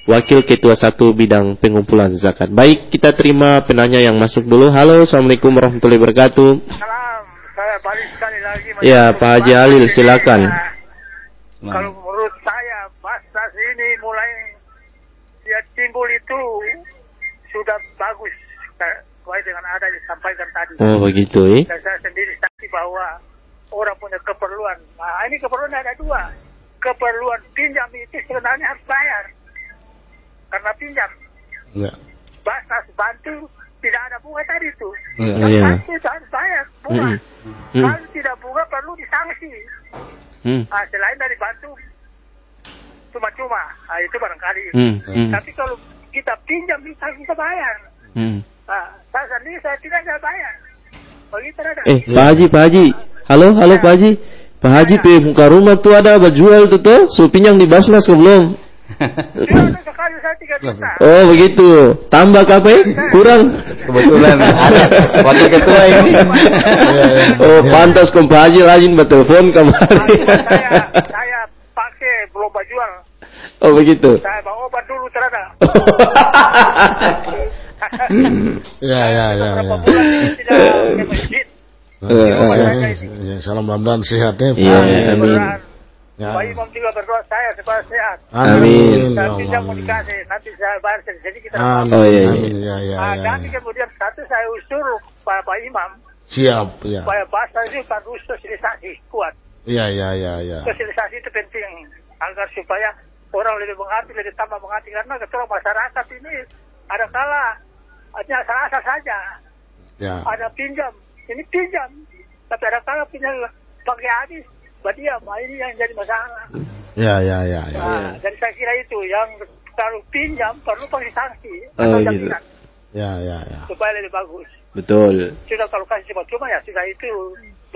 Wakil Ketua 1 Bidang Pengumpulan Zakat. Baik, kita terima penanya yang masuk dulu. Halo, Assalamualaikum warahmatullahi wabarakatuh. Salam, saya balik sekali lagi. Ya, Pak Haji Halil, silakan. Kalau menurut saya, Basnas ini mulai dia timbul itu sudah bagus sesuai dengan ada disampaikan tadi. Oh, begitu, Dan saya sendiri saksi bahwa orang punya keperluan. Nah, ini keperluan ada dua. Keperluan pinjam itu sebenarnya harus bayar. Karena pinjam. Ya. Basnas bantu tidak ada bunga tadi itu. Ya. Bantu itu harus bayar bunga. Kalau tidak bunga perlu disanksi. Nah, selain dari bantu cuma-cuma, nah, itu barangkali. Tapi kalau kita pinjam bisa bayar. Nah, saya sendiri saya tidak ada bayar. Begitu ada. Pak Haji. Halo Pak Haji. Pak Haji muka rumah tuh ada jual tuh, so pinjam di Basnas ke belum? Sekali saya 3 juta. Oh begitu. Tambah apa ya? Kurang. Kebetulan ada wakil ketua ini. Oh pantas Pak Haji rajin bertelepon kemarin. Saya pakai belum jual. Oh begitu. Saya bawa obat dulu terada. Ya. Beberapa bulan ini tidak ke masjid. Salam mudah-mudahan sehat ya. Amin. Ya. Pak Imam juga berdoa saya supaya sehat. Amin. Saya pinjam mau dikasih, nanti saya bayar jadi kita. Amin. Ya. Nanti kemudian satu saya usul Pak Imam. Siap, ya. Supaya bahasa itu harus sosialisasi kuat. Ya. Sosialisasi itu penting agar supaya orang lebih mengerti, lebih tambah mengerti karena ketua masyarakat ini ada kala hanya asal saja. Ya. Ada pinjam, ini pinjam, tapi ada kala pinjam pakai habis. Diam, ini yang jadi masalah. Ya. Nah, jadi saya kira itu yang kalau pinjam perlu pakai sanksi atau jaminan. Ya. Supaya lebih bagus. Betul. Sudah kalau kasih cuma ya sudah itu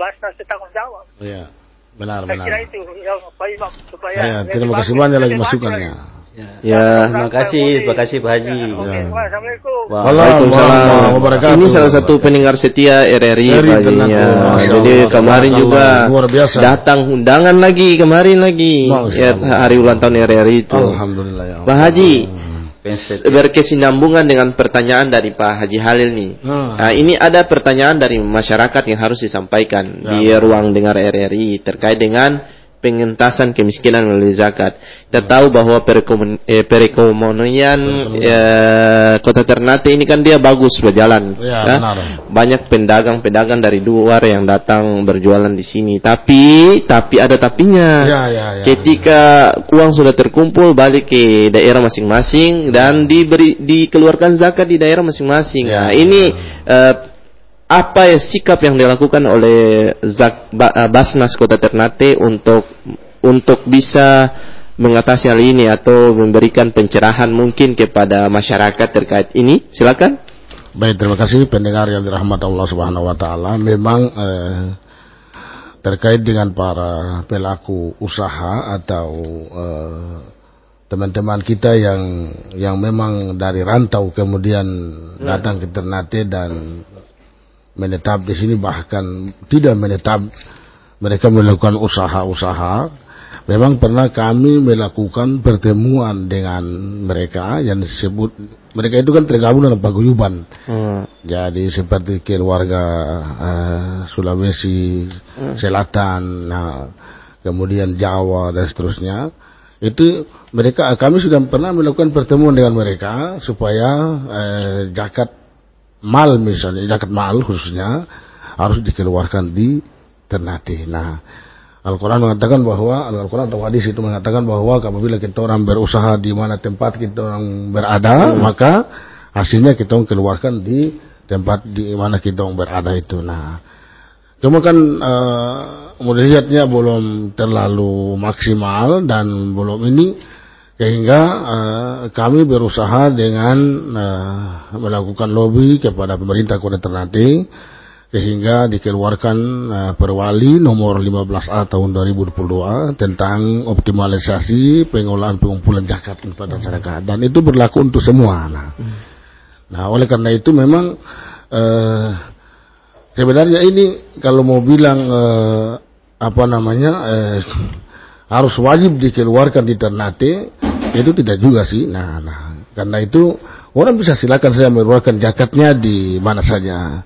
Basnas tanggung jawab. Iya. Benar. Saya kira itu yang Pak Imam supaya. Ya, terima kasih banyak lagi masukannya. Ya, terima kasih Pak Haji. Assalamualaikum. Waalaikumsalam. Ini salah satu pendengar setia RRI Pak Haji. Jadi kemarin juga datang undangan lagi kemarin lagi. Ya, hari ulang tahun RRI itu. Alhamdulillah ya. Pak Haji, berkesinambungan dengan pertanyaan dari Pak Haji Halil nih. Nah, ini ada pertanyaan dari masyarakat yang harus disampaikan di ruang dengar RRI terkait dengan pengentasan kemiskinan melalui zakat. Kita tahu bahwa perekonomian Kota Ternate ini kan dia bagus berjalan. Ya. Banyak pedagang-pedagang dari luar yang datang berjualan di sini. Tapi ada tapinya. Ketika uang sudah terkumpul balik ke daerah masing-masing dan dikeluarkan zakat di daerah masing-masing. Nah, ini apa sikap yang dilakukan oleh Basnas Kota Ternate untuk bisa mengatasi hal ini atau memberikan pencerahan mungkin kepada masyarakat terkait ini? Silakan. Baik, terima kasih pendengar yang dirahmati Allah Subhanahu wa taala. Memang terkait dengan para pelaku usaha atau teman-teman kita yang memang dari rantau kemudian datang ke Ternate dan menetap di sini, bahkan tidak menetap, mereka melakukan usaha-usaha. Memang pernah kami melakukan pertemuan dengan mereka yang disebut, mereka itu kan tergabung dalam paguyuban. Jadi seperti keluarga Sulawesi Selatan, kemudian Jawa dan seterusnya. Itu kami sudah pernah melakukan pertemuan dengan mereka supaya zakat mal, misalnya zakat mal khususnya harus dikeluarkan di Ternate. Nah, Al-Quran mengatakan bahwa Al-Quran atau hadis itu mengatakan bahwa apabila kita orang berusaha di mana tempat kita orang berada, maka hasilnya kita orang keluarkan di tempat di mana kita orang berada itu. Nah, cuma kan melihatnya belum terlalu maksimal dan belum ini. Sehingga kami berusaha dengan melakukan lobby kepada pemerintah Kota Ternate sehingga dikeluarkan Perwali nomor 15A tahun 2022 tentang optimalisasi pengolahan pengumpulan zakat kepada masyarakat, dan itu berlaku untuk semua. Nah, oleh karena itu memang sebenarnya ini kalau mau bilang harus wajib dikeluarkan di Ternate, Itu tidak juga sih. Nah, karena itu orang bisa silakan saya mengeluarkan zakatnya di mana saja.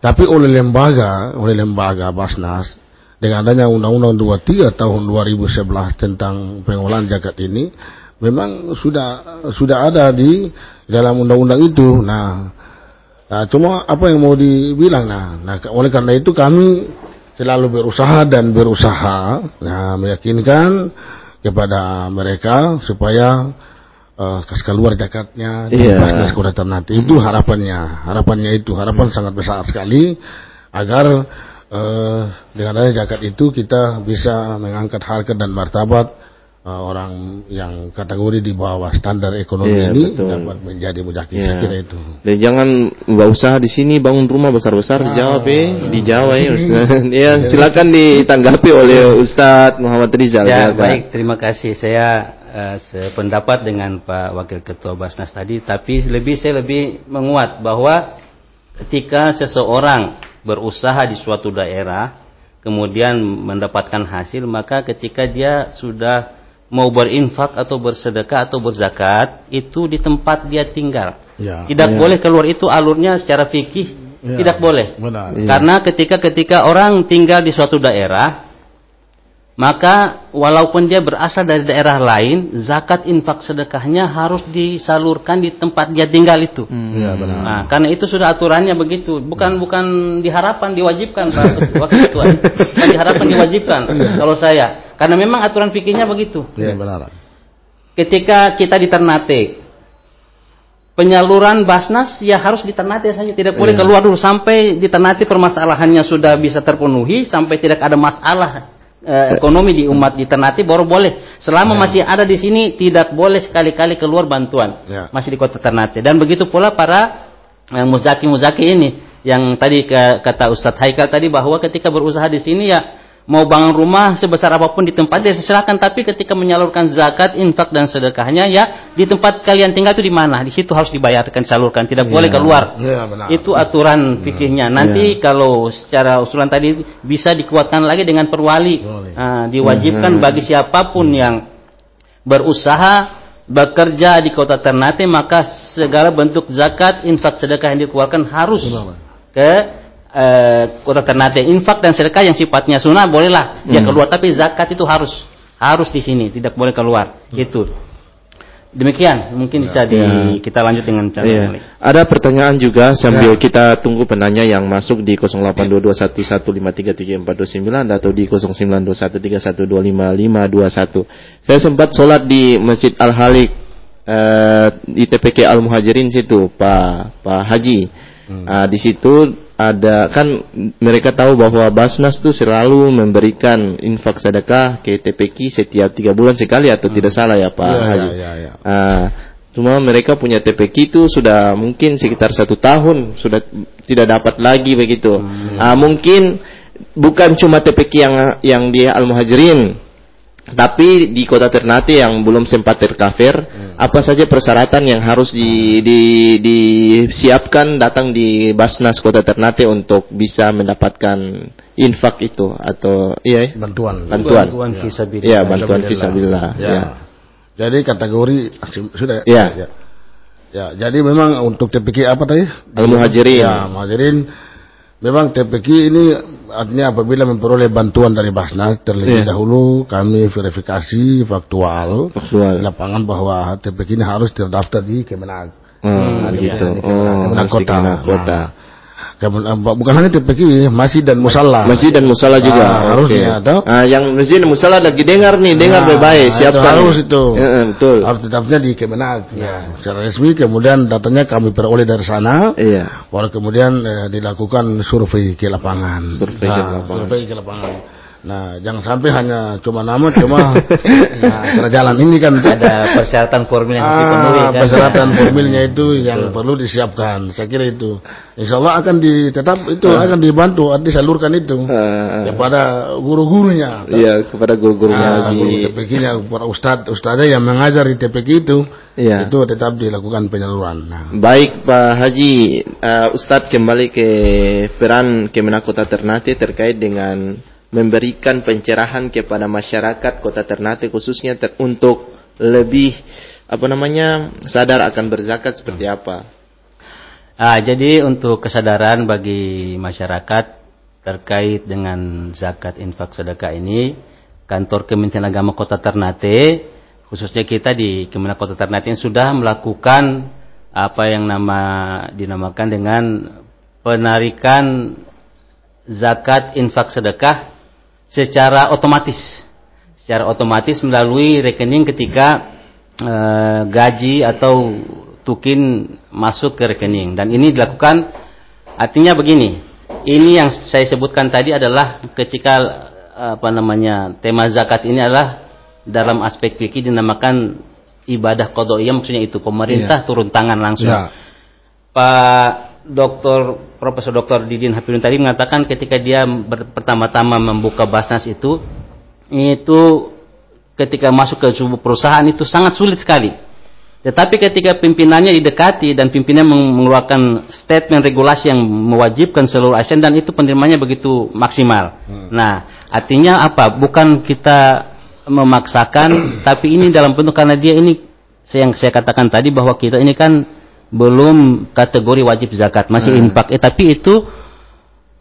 Tapi oleh lembaga Basnas dengan adanya Undang-Undang 23 tahun 2011 tentang pengolahan zakat ini memang sudah ada di dalam undang-undang itu. Nah, cuma apa yang mau dibilang? Nah, oleh karena itu kami selalu berusaha meyakinkan kepada mereka supaya kas keluar zakatnya di Basnas Kota Ternate. Itu harapan sangat besar sekali agar dengan adanya zakat itu kita bisa mengangkat harkat dan martabat orang yang kategori di bawah standar ekonomi ini betul. Dapat menjadi mujaki. Saya kira itu. Dan jangan nggak usah di sini bangun rumah besar-besar di Jawa ya. Ya silakan ditanggapi oleh Ustadz Muhammad Rizal. Ya baik, terima kasih. Saya sependapat dengan Pak Wakil Ketua Basnas tadi, tapi saya lebih menguat bahwa ketika seseorang berusaha di suatu daerah kemudian mendapatkan hasil, maka ketika dia sudah mau berinfak atau bersedekah atau berzakat itu di tempat dia tinggal. Tidak boleh keluar, itu alurnya secara fikih tidak boleh. Benar. Karena ketika orang tinggal di suatu daerah, maka walaupun dia berasal dari daerah lain, zakat infak sedekahnya harus disalurkan di tempat dia tinggal itu. Benar. Nah, karena itu sudah aturannya begitu. Bukan diharapkan diwajibkan Pak Wakil Ketua. Bukan diharapkan diwajibkan kalau saya. Karena memang aturan fikihnya begitu. Iya benar. Ketika kita di Ternate, penyaluran Basnas ya harus di Ternate saja, tidak boleh keluar dulu sampai di Ternate permasalahannya sudah bisa terpenuhi, sampai tidak ada masalah ekonomi di umat di Ternate baru boleh. Selama masih ada di sini tidak boleh sekali-kali keluar bantuan. Masih di Kota Ternate. Dan begitu pula para muzaki ini yang tadi kata Ustadz Haikal tadi bahwa ketika berusaha di sini ya mau bangun rumah sebesar apapun di tempat dia silakan, tapi ketika menyalurkan zakat, infak dan sedekahnya ya di tempat kalian tinggal itu di mana, di situ harus dibayarkan, salurkan, tidak boleh keluar. Itu aturan fikihnya. Nanti kalau secara usulan tadi bisa dikuatkan lagi dengan perwali, diwajibkan bagi siapapun yang berusaha bekerja di Kota Ternate, maka segala bentuk zakat, infak, sedekah yang dikeluarkan harus ke Kota Ternate. Infak dan sedekah yang sifatnya sunnah bolehlah dia keluar, tapi zakat itu harus di sini, tidak boleh keluar. Gitu. Demikian, mungkin bisa kita lanjut dengan cara Ada pertanyaan juga sambil kita tunggu penanya yang masuk di 082211537429 atau di 092131255521. Saya sempat sholat di Masjid Al Halik di TPK Al Muhajirin situ, Pak Haji. Di situ ada kan mereka tahu bahwa Basnas itu selalu memberikan infak sedekah ke TPK setiap 3 bulan sekali atau tidak salah ya Pak Haji. Cuma mereka punya TPK itu sudah mungkin sekitar 1 tahun sudah tidak dapat lagi begitu. Mungkin bukan cuma TPK yang di Al Muhajirin, tapi di Kota Ternate yang belum sempat tercover, apa saja persyaratan yang harus disiapkan datang di Basnas Kota Ternate untuk bisa mendapatkan infak itu atau bantuan fisabilillah. Ya, bantuan fisabilillah. Ya. Jadi kategori sudah ya. Jadi memang untuk TPK apa tadi? Al Muhajirin. Ya, Muhajirin. Memang TPK ini artinya apabila memperoleh bantuan dari Basnas terlebih dahulu kami verifikasi faktual di lapangan bahwa TPK ini harus terdaftar di Kemenag. Gitu. Kemenag Kota. Bukan hanya TPK, masjid dan musala. Masjid dan musala juga. Harusnya atau? Yang masjid dan musala lagi dengar baik-baik. Siapkan. Harus itu. Betul. Harus tetapnya di Kemenag. Secara resmi kemudian datanya kami peroleh dari sana. Baru kemudian dilakukan survei ke lapangan. Survei ke lapangan. Nah, jangan sampai hanya cuma nama, karena jalan ini kan ada persyaratan formil yang harus dipenuhi kan. Persyaratan formilnya itu yang perlu disiapkan. Saya kira itu. Insya Allah akan akan dibantu, disalurkan itu kepada guru-gurunya. Iya, kepada guru-gurunya di TPK-nya, kepada ustadz yang mengajar di TPK itu. Itu tetap dilakukan penyaluran. Baik Pak Haji, Ustadz kembali ke peran Kemenag Kota Ternate terkait dengan memberikan pencerahan kepada masyarakat Kota Ternate khususnya untuk lebih sadar akan berzakat seperti apa? Jadi untuk kesadaran bagi masyarakat terkait dengan zakat infak sedekah ini, kantor Kementerian Agama Kota Ternate, khususnya kita di Kementerian Kota Ternate sudah melakukan apa yang dinamakan dengan penarikan zakat infak sedekah secara otomatis melalui rekening ketika gaji atau tukin masuk ke rekening. Dan ini dilakukan, artinya begini, ini yang saya sebutkan tadi adalah ketika tema zakat ini adalah dalam aspek fikih dinamakan ibadah qadha'iyah, maksudnya itu pemerintah turun tangan langsung. Pak Profesor Dr. Didin Hafidun tadi mengatakan ketika dia pertama-tama membuka Basnas itu ketika masuk ke sebuah perusahaan itu sangat sulit sekali. Tetapi ketika pimpinannya didekati dan pimpinan mengeluarkan statement regulasi yang mewajibkan seluruh ASN, dan itu penerimaannya begitu maksimal. Nah, artinya apa? Bukan kita memaksakan, tapi ini dalam bentuk, karena dia ini yang saya katakan tadi bahwa kita ini kan belum kategori wajib zakat, masih infak. Tapi itu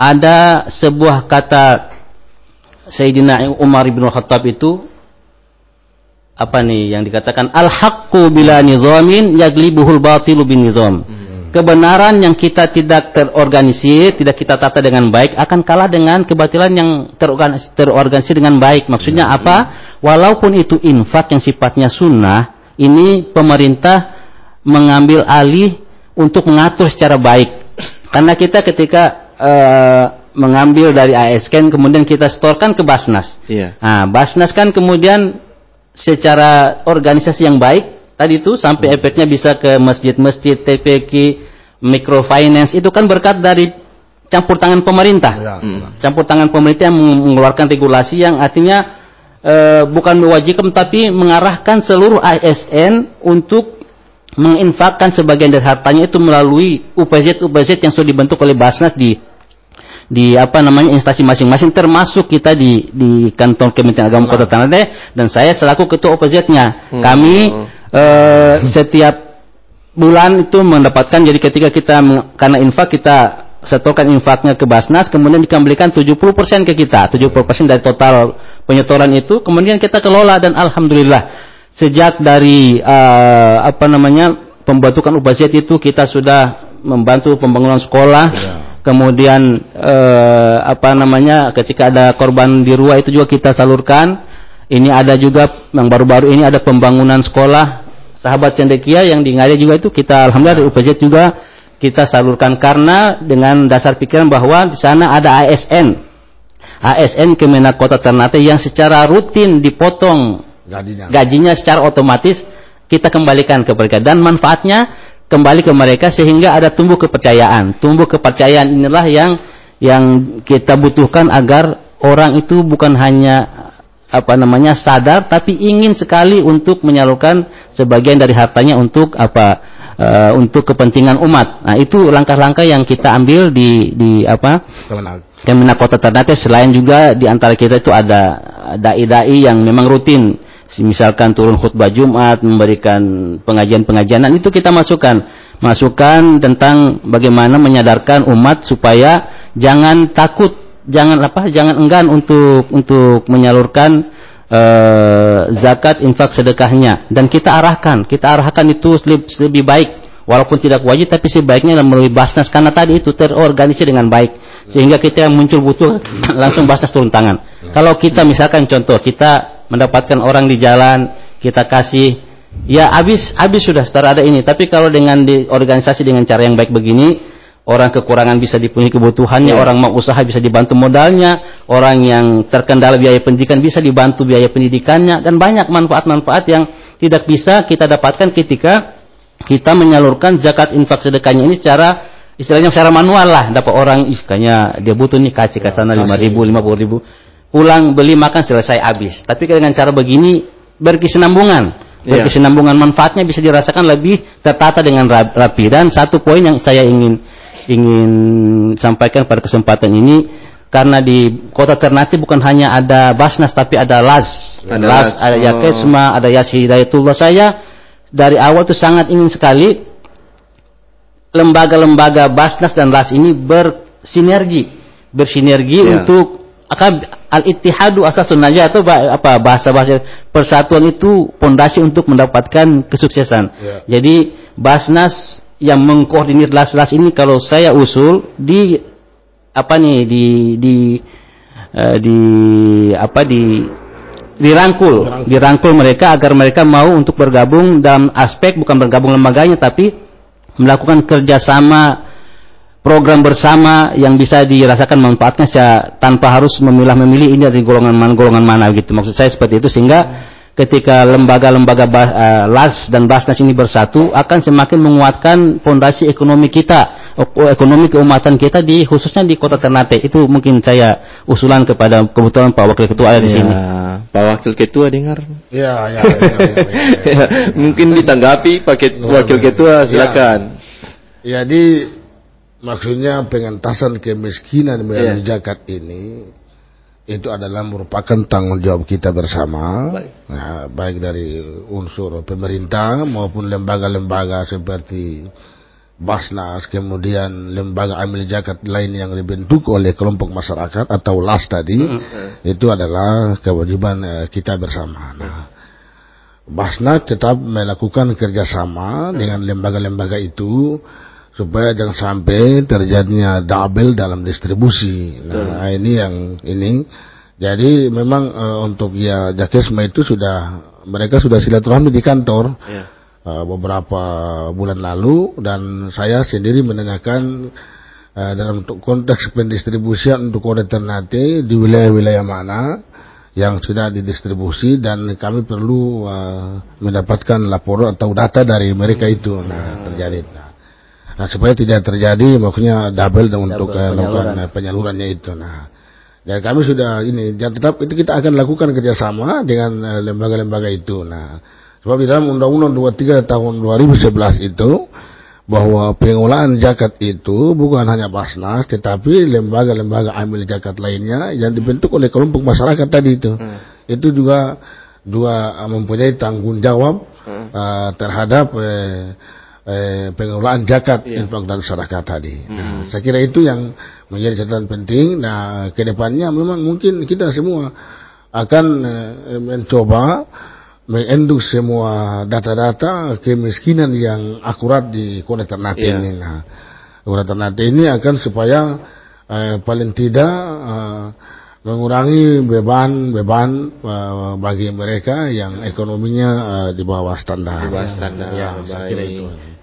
ada sebuah kata Sayyidina Umar bin Khattab itu, yang dikatakan al-haqqu bila nizamin yaglibuhul batilu bin nizam. Kebenaran yang kita tidak terorganisir, tidak kita tata dengan baik, akan kalah dengan kebatilan yang terorganisir dengan baik. Maksudnya apa? Walaupun itu infak yang sifatnya sunnah, ini pemerintah mengambil alih untuk mengatur secara baik. Karena kita ketika mengambil dari ASN kemudian kita setorkan ke Basnas. Nah, Basnas kan kemudian secara organisasi yang baik tadi itu sampai efeknya bisa ke masjid-masjid, TPQ, microfinance, itu kan berkat dari campur tangan pemerintah. Campur tangan pemerintah yang mengeluarkan regulasi yang artinya bukan mewajibkan tapi mengarahkan seluruh ASN untuk menginfakkan sebagian dari hartanya itu melalui UPZ yang sudah dibentuk oleh Basnas di instansi masing-masing, termasuk kita di kantor Kementerian Agama Kota Ternate, dan saya selaku ketua OPZ-nya. Kami setiap bulan itu mendapatkan, jadi ketika kita karena infak kita setorkan infaknya ke Basnas, kemudian dikembalikan 70% ke kita, 70% dari total penyetoran itu kemudian kita kelola, dan alhamdulillah sejak dari pembentukan UPZ itu kita sudah membantu pembangunan sekolah. Kemudian ketika ada korban di Ruwa itu juga kita salurkan. Ini ada juga yang baru-baru ini ada pembangunan sekolah Sahabat Cendekia yang di Ngada juga itu kita alhamdulillah dari UPZ juga kita salurkan, karena dengan dasar pikiran bahwa di sana ada ASN Kemenak Kota Ternate yang secara rutin dipotong gajinya secara otomatis, kita kembalikan ke mereka dan manfaatnya kembali ke mereka sehingga ada tumbuh kepercayaan. Tumbuh kepercayaan inilah yang kita butuhkan agar orang itu bukan hanya sadar tapi ingin sekali untuk menyalurkan sebagian dari hartanya untuk untuk kepentingan umat. Nah, itu langkah-langkah yang kita ambil di Kemenak Kota Ternate. Selain juga di antara kita itu ada dai-dai yang memang rutin, misalkan turun khutbah Jumat, memberikan pengajian-pengajian, itu kita masukkan tentang bagaimana menyadarkan umat supaya jangan takut, jangan enggan untuk menyalurkan zakat infak sedekahnya, dan kita arahkan itu lebih baik, walaupun tidak wajib tapi sebaiknya melalui Basnas, karena tadi itu terorganisir dengan baik sehingga kita yang muncul butuh langsung Basnas turun tangan. Kalau kita misalkan contoh kita mendapatkan orang di jalan, kita kasih, ya habis sudah setelah ada ini. Tapi kalau dengan di organisasi dengan cara yang baik begini, orang kekurangan bisa dipenuhi kebutuhannya, orang mau usaha bisa dibantu modalnya, orang yang terkendala biaya pendidikan bisa dibantu biaya pendidikannya, dan banyak manfaat-manfaat yang tidak bisa kita dapatkan ketika kita menyalurkan zakat infak sedekahnya ini istilahnya secara manual lah. Dapat orang kayaknya dia butuh nih, kasih ke sana 5.000, 50.000. Pulang beli makan selesai habis. Tapi dengan cara begini berkesinambungan manfaatnya bisa dirasakan lebih tertata dengan rapi. Dan satu poin yang saya ingin sampaikan pada kesempatan ini, karena di kota Ternate bukan hanya ada Basnas tapi ada LAS, ada Yakesma, ada Yas Hidayatullah. Saya dari awal tuh sangat ingin sekali lembaga-lembaga Basnas dan LAS ini bersinergi untuk al-ittihadu asasun najah, atau bahasa persatuan itu pondasi untuk mendapatkan kesuksesan. Jadi Basnas yang mengkoordinir LAS-LAS ini kalau saya usul dirangkul mereka agar mereka mau untuk bergabung dalam aspek bukan bergabung lembaganya tapi melakukan kerjasama, program bersama yang bisa dirasakan manfaatnya tanpa harus memilih ini dari golongan mana gitu. Maksud saya seperti itu, sehingga ketika lembaga-lembaga LAS dan Basnas ini bersatu akan semakin menguatkan fondasi ekonomi kita, ekonomi keumatan kita khususnya di Kota Ternate. Itu mungkin saya usulan kebetulan Pak Wakil Ketua ada di sini. Pak Wakil Ketua dengar? Ya. Mungkin ditanggapi Pak Wakil Ketua, silakan. Jadi maksudnya pengentasan kemiskinan melalui zakat ini itu adalah merupakan tanggung jawab kita bersama, baik dari unsur pemerintah maupun lembaga-lembaga seperti Basnas, kemudian lembaga amil zakat lain yang dibentuk oleh kelompok masyarakat atau LAS tadi, itu adalah kewajiban kita bersama. Basnas tetap melakukan kerjasama dengan lembaga-lembaga itu supaya jangan sampai terjadinya double dalam distribusi. Ini jadi memang untuk Jakesma itu mereka sudah silaturahmi di kantor beberapa bulan lalu, dan saya sendiri menanyakan dalam konteks pendistribusian untuk Kota Ternate di wilayah-wilayah mana yang sudah didistribusi, dan kami perlu mendapatkan laporan atau data dari mereka itu terjadi. Supaya tidak terjadi maksudnya double untuk penyalurannya itu. Dan kami sudah tetap itu kita akan lakukan kerjasama dengan lembaga-lembaga itu. Sebab di dalam Undang-Undang 23 tahun 2011 itu bahwa pengolahan zakat itu bukan hanya Basnas tetapi lembaga-lembaga amil zakat lainnya yang dibentuk oleh kelompok masyarakat tadi itu. Itu juga mempunyai tanggung jawab terhadap pengelolaan zakat infak dan sedekah tadi. Saya kira itu yang menjadi catatan penting. Kedepannya memang mungkin kita semua akan mencoba mengendus semua data-data kemiskinan yang akurat di Kota Ternate ini. Kota Ternate ini akan supaya paling tidak mengurangi beban bagi mereka yang ekonominya di bawah standar.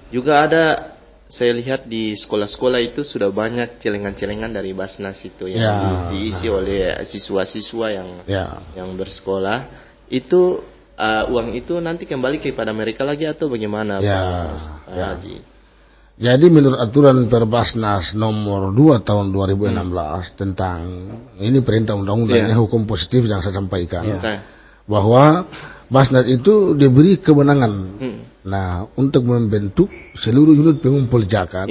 Juga ada, saya lihat di sekolah-sekolah itu sudah banyak celengan-celengan dari Basnas itu yang diisi oleh siswa-siswa yang bersekolah. Itu uang itu nanti kembali kepada mereka lagi atau bagaimana Pak Haji? Jadi menurut aturan Perbasnas nomor 2 tahun 2016 tentang ini perintah undang-undangnya hukum positif yang saya sampaikan, bahwa Basnas itu diberi kewenangan untuk membentuk seluruh unit pengumpul zakat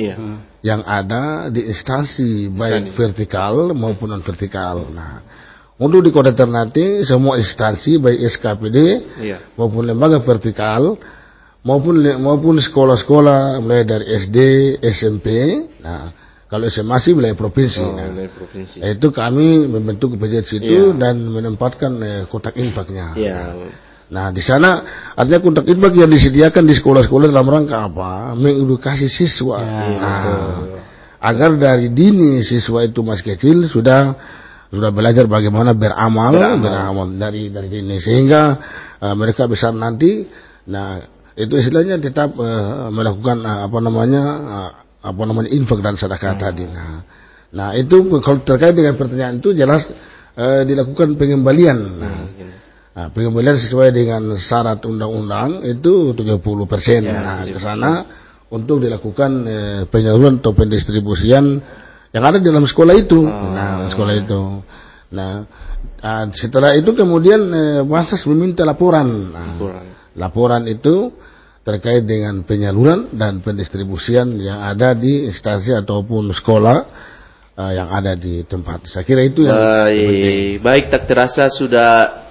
yang ada di instansi baik vertikal maupun non vertikal. Untuk di Kota Ternate semua instansi baik SKPD maupun lembaga vertikal maupun sekolah-sekolah mulai dari SD, SMP. Kalau SMA masih wilayah provinsi. Itu kami membentuk PJS itu dan menempatkan kotak infaknya. Di sana artinya kotak infak yang disediakan di sekolah-sekolah dalam rangka apa? Mengedukasi siswa. Agar dari dini siswa itu masih kecil sudah belajar bagaimana beramal dari dini, sehingga mereka bisa nanti itu istilahnya tetap melakukan infak dan sedekah tadi. Itu kalau terkait dengan pertanyaan itu jelas dilakukan pengembalian. Pengembalian sesuai dengan syarat undang-undang itu 30% ke sana untuk dilakukan penyaluran atau pendistribusian yang ada di dalam sekolah itu. Setelah itu kemudian Basnas meminta laporan. Laporan itu terkait dengan penyaluran dan pendistribusian yang ada di instansi ataupun sekolah yang ada di tempat. Saya kira itu yang baik, tak terasa sudah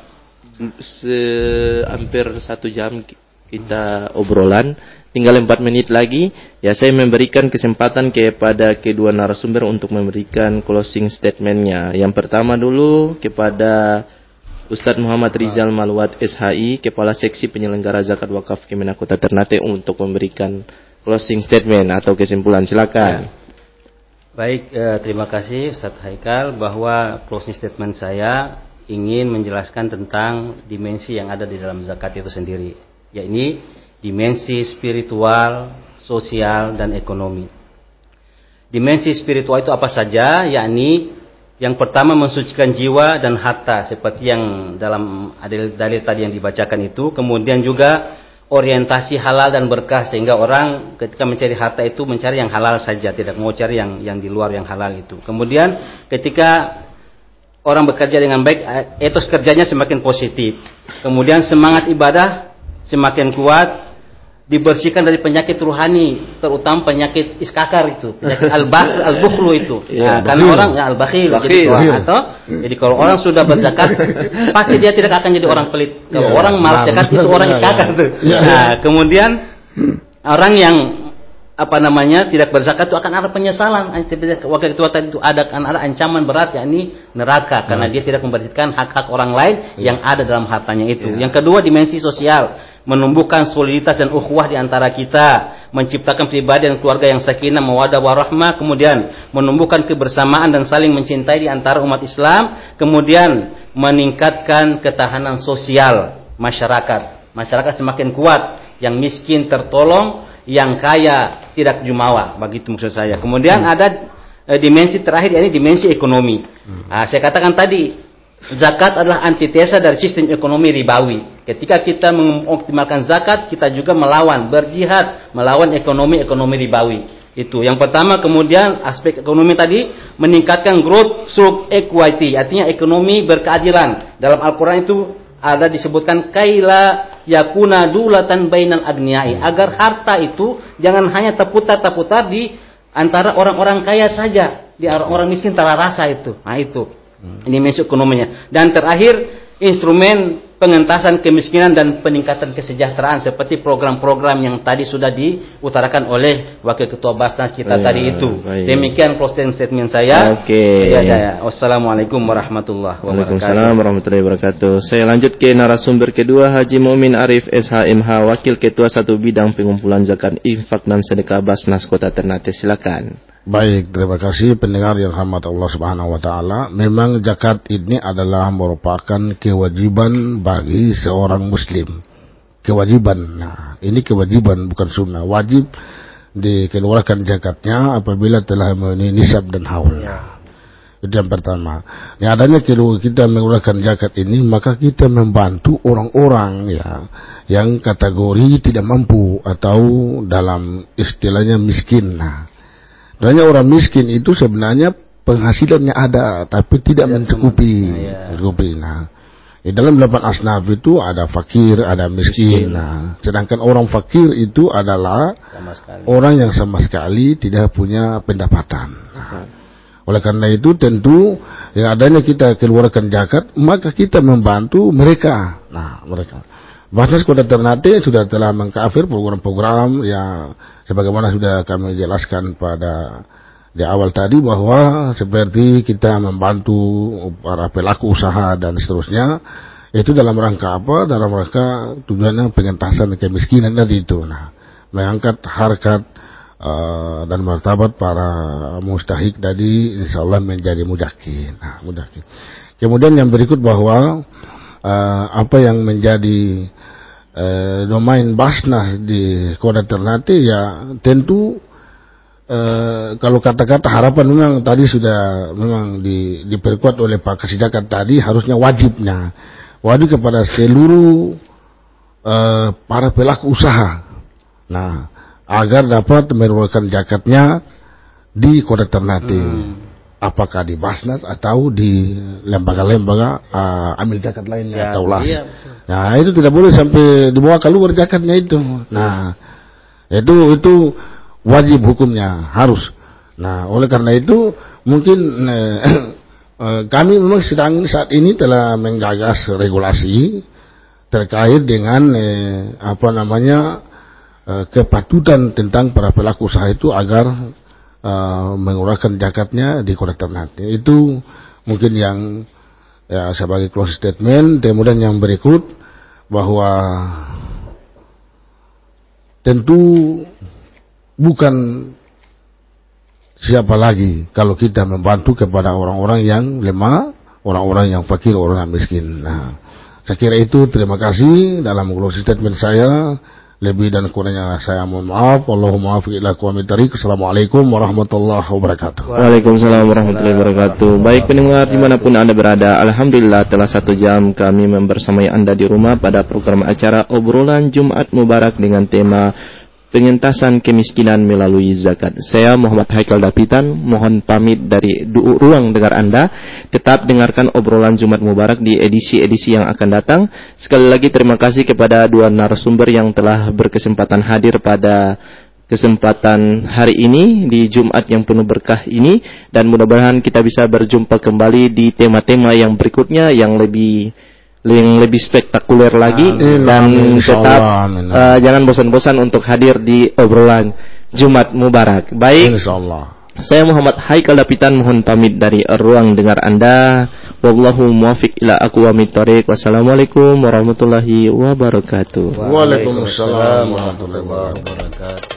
hampir 1 jam kita obrolan. Tinggal 4 menit lagi. Ya, saya memberikan kesempatan kepada kedua narasumber untuk memberikan closing statementnya. Yang pertama dulu kepada Ustadz Muhammad Rizal Maluat SHI, Kepala Seksi Penyelenggara Zakat Wakaf Kemenak Kota Ternate, untuk memberikan closing statement atau kesimpulan. Silakan. Ya. Baik, terima kasih Ustadz Haikal, bahwa closing statement saya ingin menjelaskan tentang dimensi yang ada di dalam zakat itu sendiri, yakni dimensi spiritual, sosial, dan ekonomi. Dimensi spiritual itu apa saja? Yakni yang pertama mensucikan jiwa dan harta, seperti yang dalam dalil tadi yang dibacakan itu. Kemudian juga orientasi halal dan berkah, sehingga orang ketika mencari harta itu mencari yang halal saja, tidak mau cari yang di luar yang halal itu. Kemudian ketika orang bekerja dengan baik, etos kerjanya semakin positif. Kemudian semangat ibadah semakin kuat, dibersihkan dari penyakit ruhani, terutama penyakit iskakar itu, penyakit al-bukhlu itu. Ya, karena orang al-bakhil. Jadi kalau orang sudah berzakat, pasti dia tidak akan jadi orang pelit. Kalau orang malas zakat itu orang iskakar tuh. Nah, kemudian orang yang tidak berzakat itu akan ada penyesalan. Waktu itu ada ancaman berat, yakni neraka, karena dia tidak memperhatikan hak-hak orang lain yang ada dalam hartanya itu. Yang kedua, dimensi sosial, menumbuhkan soliditas dan ukhuwah di antara kita, menciptakan pribadi dan keluarga yang sakinah, mawaddah warahmah, kemudian menumbuhkan kebersamaan dan saling mencintai di antara umat Islam, kemudian meningkatkan ketahanan sosial masyarakat. Masyarakat semakin kuat, yang miskin tertolong, yang kaya tidak jumawa, begitu maksud saya. Kemudian ada dimensi terakhir, yakni dimensi ekonomi. Saya katakan tadi, zakat adalah antitesa dari sistem ekonomi ribawi. Ketika kita mengoptimalkan zakat, kita juga berjihad melawan ekonomi ribawi. Itu yang pertama. Kemudian aspek ekonomi tadi, meningkatkan growth through equity, artinya ekonomi berkeadilan. Dalam Al-Quran itu ada disebutkan kaila yakuna dulatan bainal agniai, agar harta itu jangan hanya terputar di antara orang-orang kaya saja, di orang miskin telah rasa itu. Nah itu dimensi ekonominya. Dan terakhir, instrumen pengentasan kemiskinan dan peningkatan kesejahteraan, seperti program-program yang tadi sudah diutarakan oleh Wakil Ketua Basnas kita tadi itu. Baik. Demikian closing statement saya. Oke. Wassalamualaikum warahmatullahi wabarakatuh. Waalaikumsalam warahmatullahi wabarakatuh. Saya lanjut ke narasumber kedua, Haji Mumin Arif SHMH, Wakil Ketua 1 Bidang Pengumpulan Zakat Infak dan Sedekah Basnas Kota Ternate. Silakan. Baik, terima kasih pendengar yang rahmat Allah Subhanahu wa taala. Memang zakat ini adalah merupakan kewajiban bagi seorang muslim. Kewajiban. Nah, ini kewajiban, bukan sunnah. Wajib dikeluarkan zakatnya apabila telah memenuhi nisab dan haul. Itu yang pertama. Yang adanya kalau kita mengeluarkan zakat ini, maka kita membantu orang-orang yang kategori tidak mampu atau dalam istilahnya miskin. Nah, sebenarnya orang miskin itu sebenarnya penghasilannya ada, tapi tidak mencukupi. Nah, di dalam 8 asnaf itu ada fakir, ada miskin. Nah, sedangkan orang fakir itu adalah orang yang sama sekali tidak punya pendapatan. Nah, oleh karena itu tentu yang adanya kita keluarkan zakat, maka kita membantu mereka. Nah, mereka. Basnas Kota Ternate sudah telah mengkafir program-program yang sebagaimana sudah kami jelaskan pada di awal tadi, bahwa seperti kita membantu para pelaku usaha dan seterusnya, itu dalam rangka apa? Dalam rangka tujuannya pengentasan kemiskinan tadi itu. Nah, mengangkat harkat dan martabat para mustahik tadi, insyaallah menjadi mujakin. Nah, mujakin. Kemudian yang berikut, bahwa apa yang menjadi domain Basnas di Kota Ternate, tentu kalau kata-kata harapan memang tadi sudah memang diperkuat oleh Pak Kasih Zakat tadi, harusnya wajib kepada seluruh para pelaku usaha, nah, agar dapat mengeluarkan zakatnya di Kota Ternate. Apakah di Basnas atau di lembaga-lembaga amil zakat lainnya atau las. Nah, itu tidak boleh sampai dibawa keluar zakatnya itu. Nah, itu wajib hukumnya, harus. Nah, oleh karena itu mungkin kami memang sedang saat ini telah menggagas regulasi terkait dengan kepatutan tentang para pelaku usaha itu agar mengurangkan zakatnya di kolektor nanti. Itu mungkin yang sebagai close statement. Kemudian yang berikut bahwa tentu bukan siapa lagi kalau kita membantu kepada orang-orang yang lemah, orang-orang yang fakir, orang yang miskin. Nah, saya kira itu. Terima kasih dalam closing statement saya. Lebih dan kurangnya saya mohon maaf. Allahumma afiq ila aqwamit thariq. Assalamualaikum warahmatullahi wabarakatuh. Waalaikumsalam warahmatullahi wabarakatuh. Baik pendengar dimanapun Anda berada, alhamdulillah telah 1 jam kami membersamai Anda di rumah pada program acara obrolan Jumat Mubarak dengan tema pengentasan kemiskinan melalui zakat. Saya Muhammad Haikal Dapitan, mohon pamit dari ruang dengar Anda. Tetap dengarkan obrolan Jumat Mubarak di edisi-edisi yang akan datang. Sekali lagi terima kasih kepada 2 narasumber yang telah berkesempatan hadir pada kesempatan hari ini di Jumat yang penuh berkah ini, dan mudah-mudahan kita bisa berjumpa kembali di tema-tema yang berikutnya yang lebih spektakuler lagi. Dan tetap jangan bosan-bosan untuk hadir di obrolan Jumat Mubarak. Baik, insyaallah. Saya Muhammad Haikal Dapitan mohon pamit dari ruang dengar Anda. Wallahu muwaffiq ila aqwamit thariq. Wassalamualaikum warahmatullahi wabarakatuh. Waalaikumsalam warahmatullahi wabarakatuh.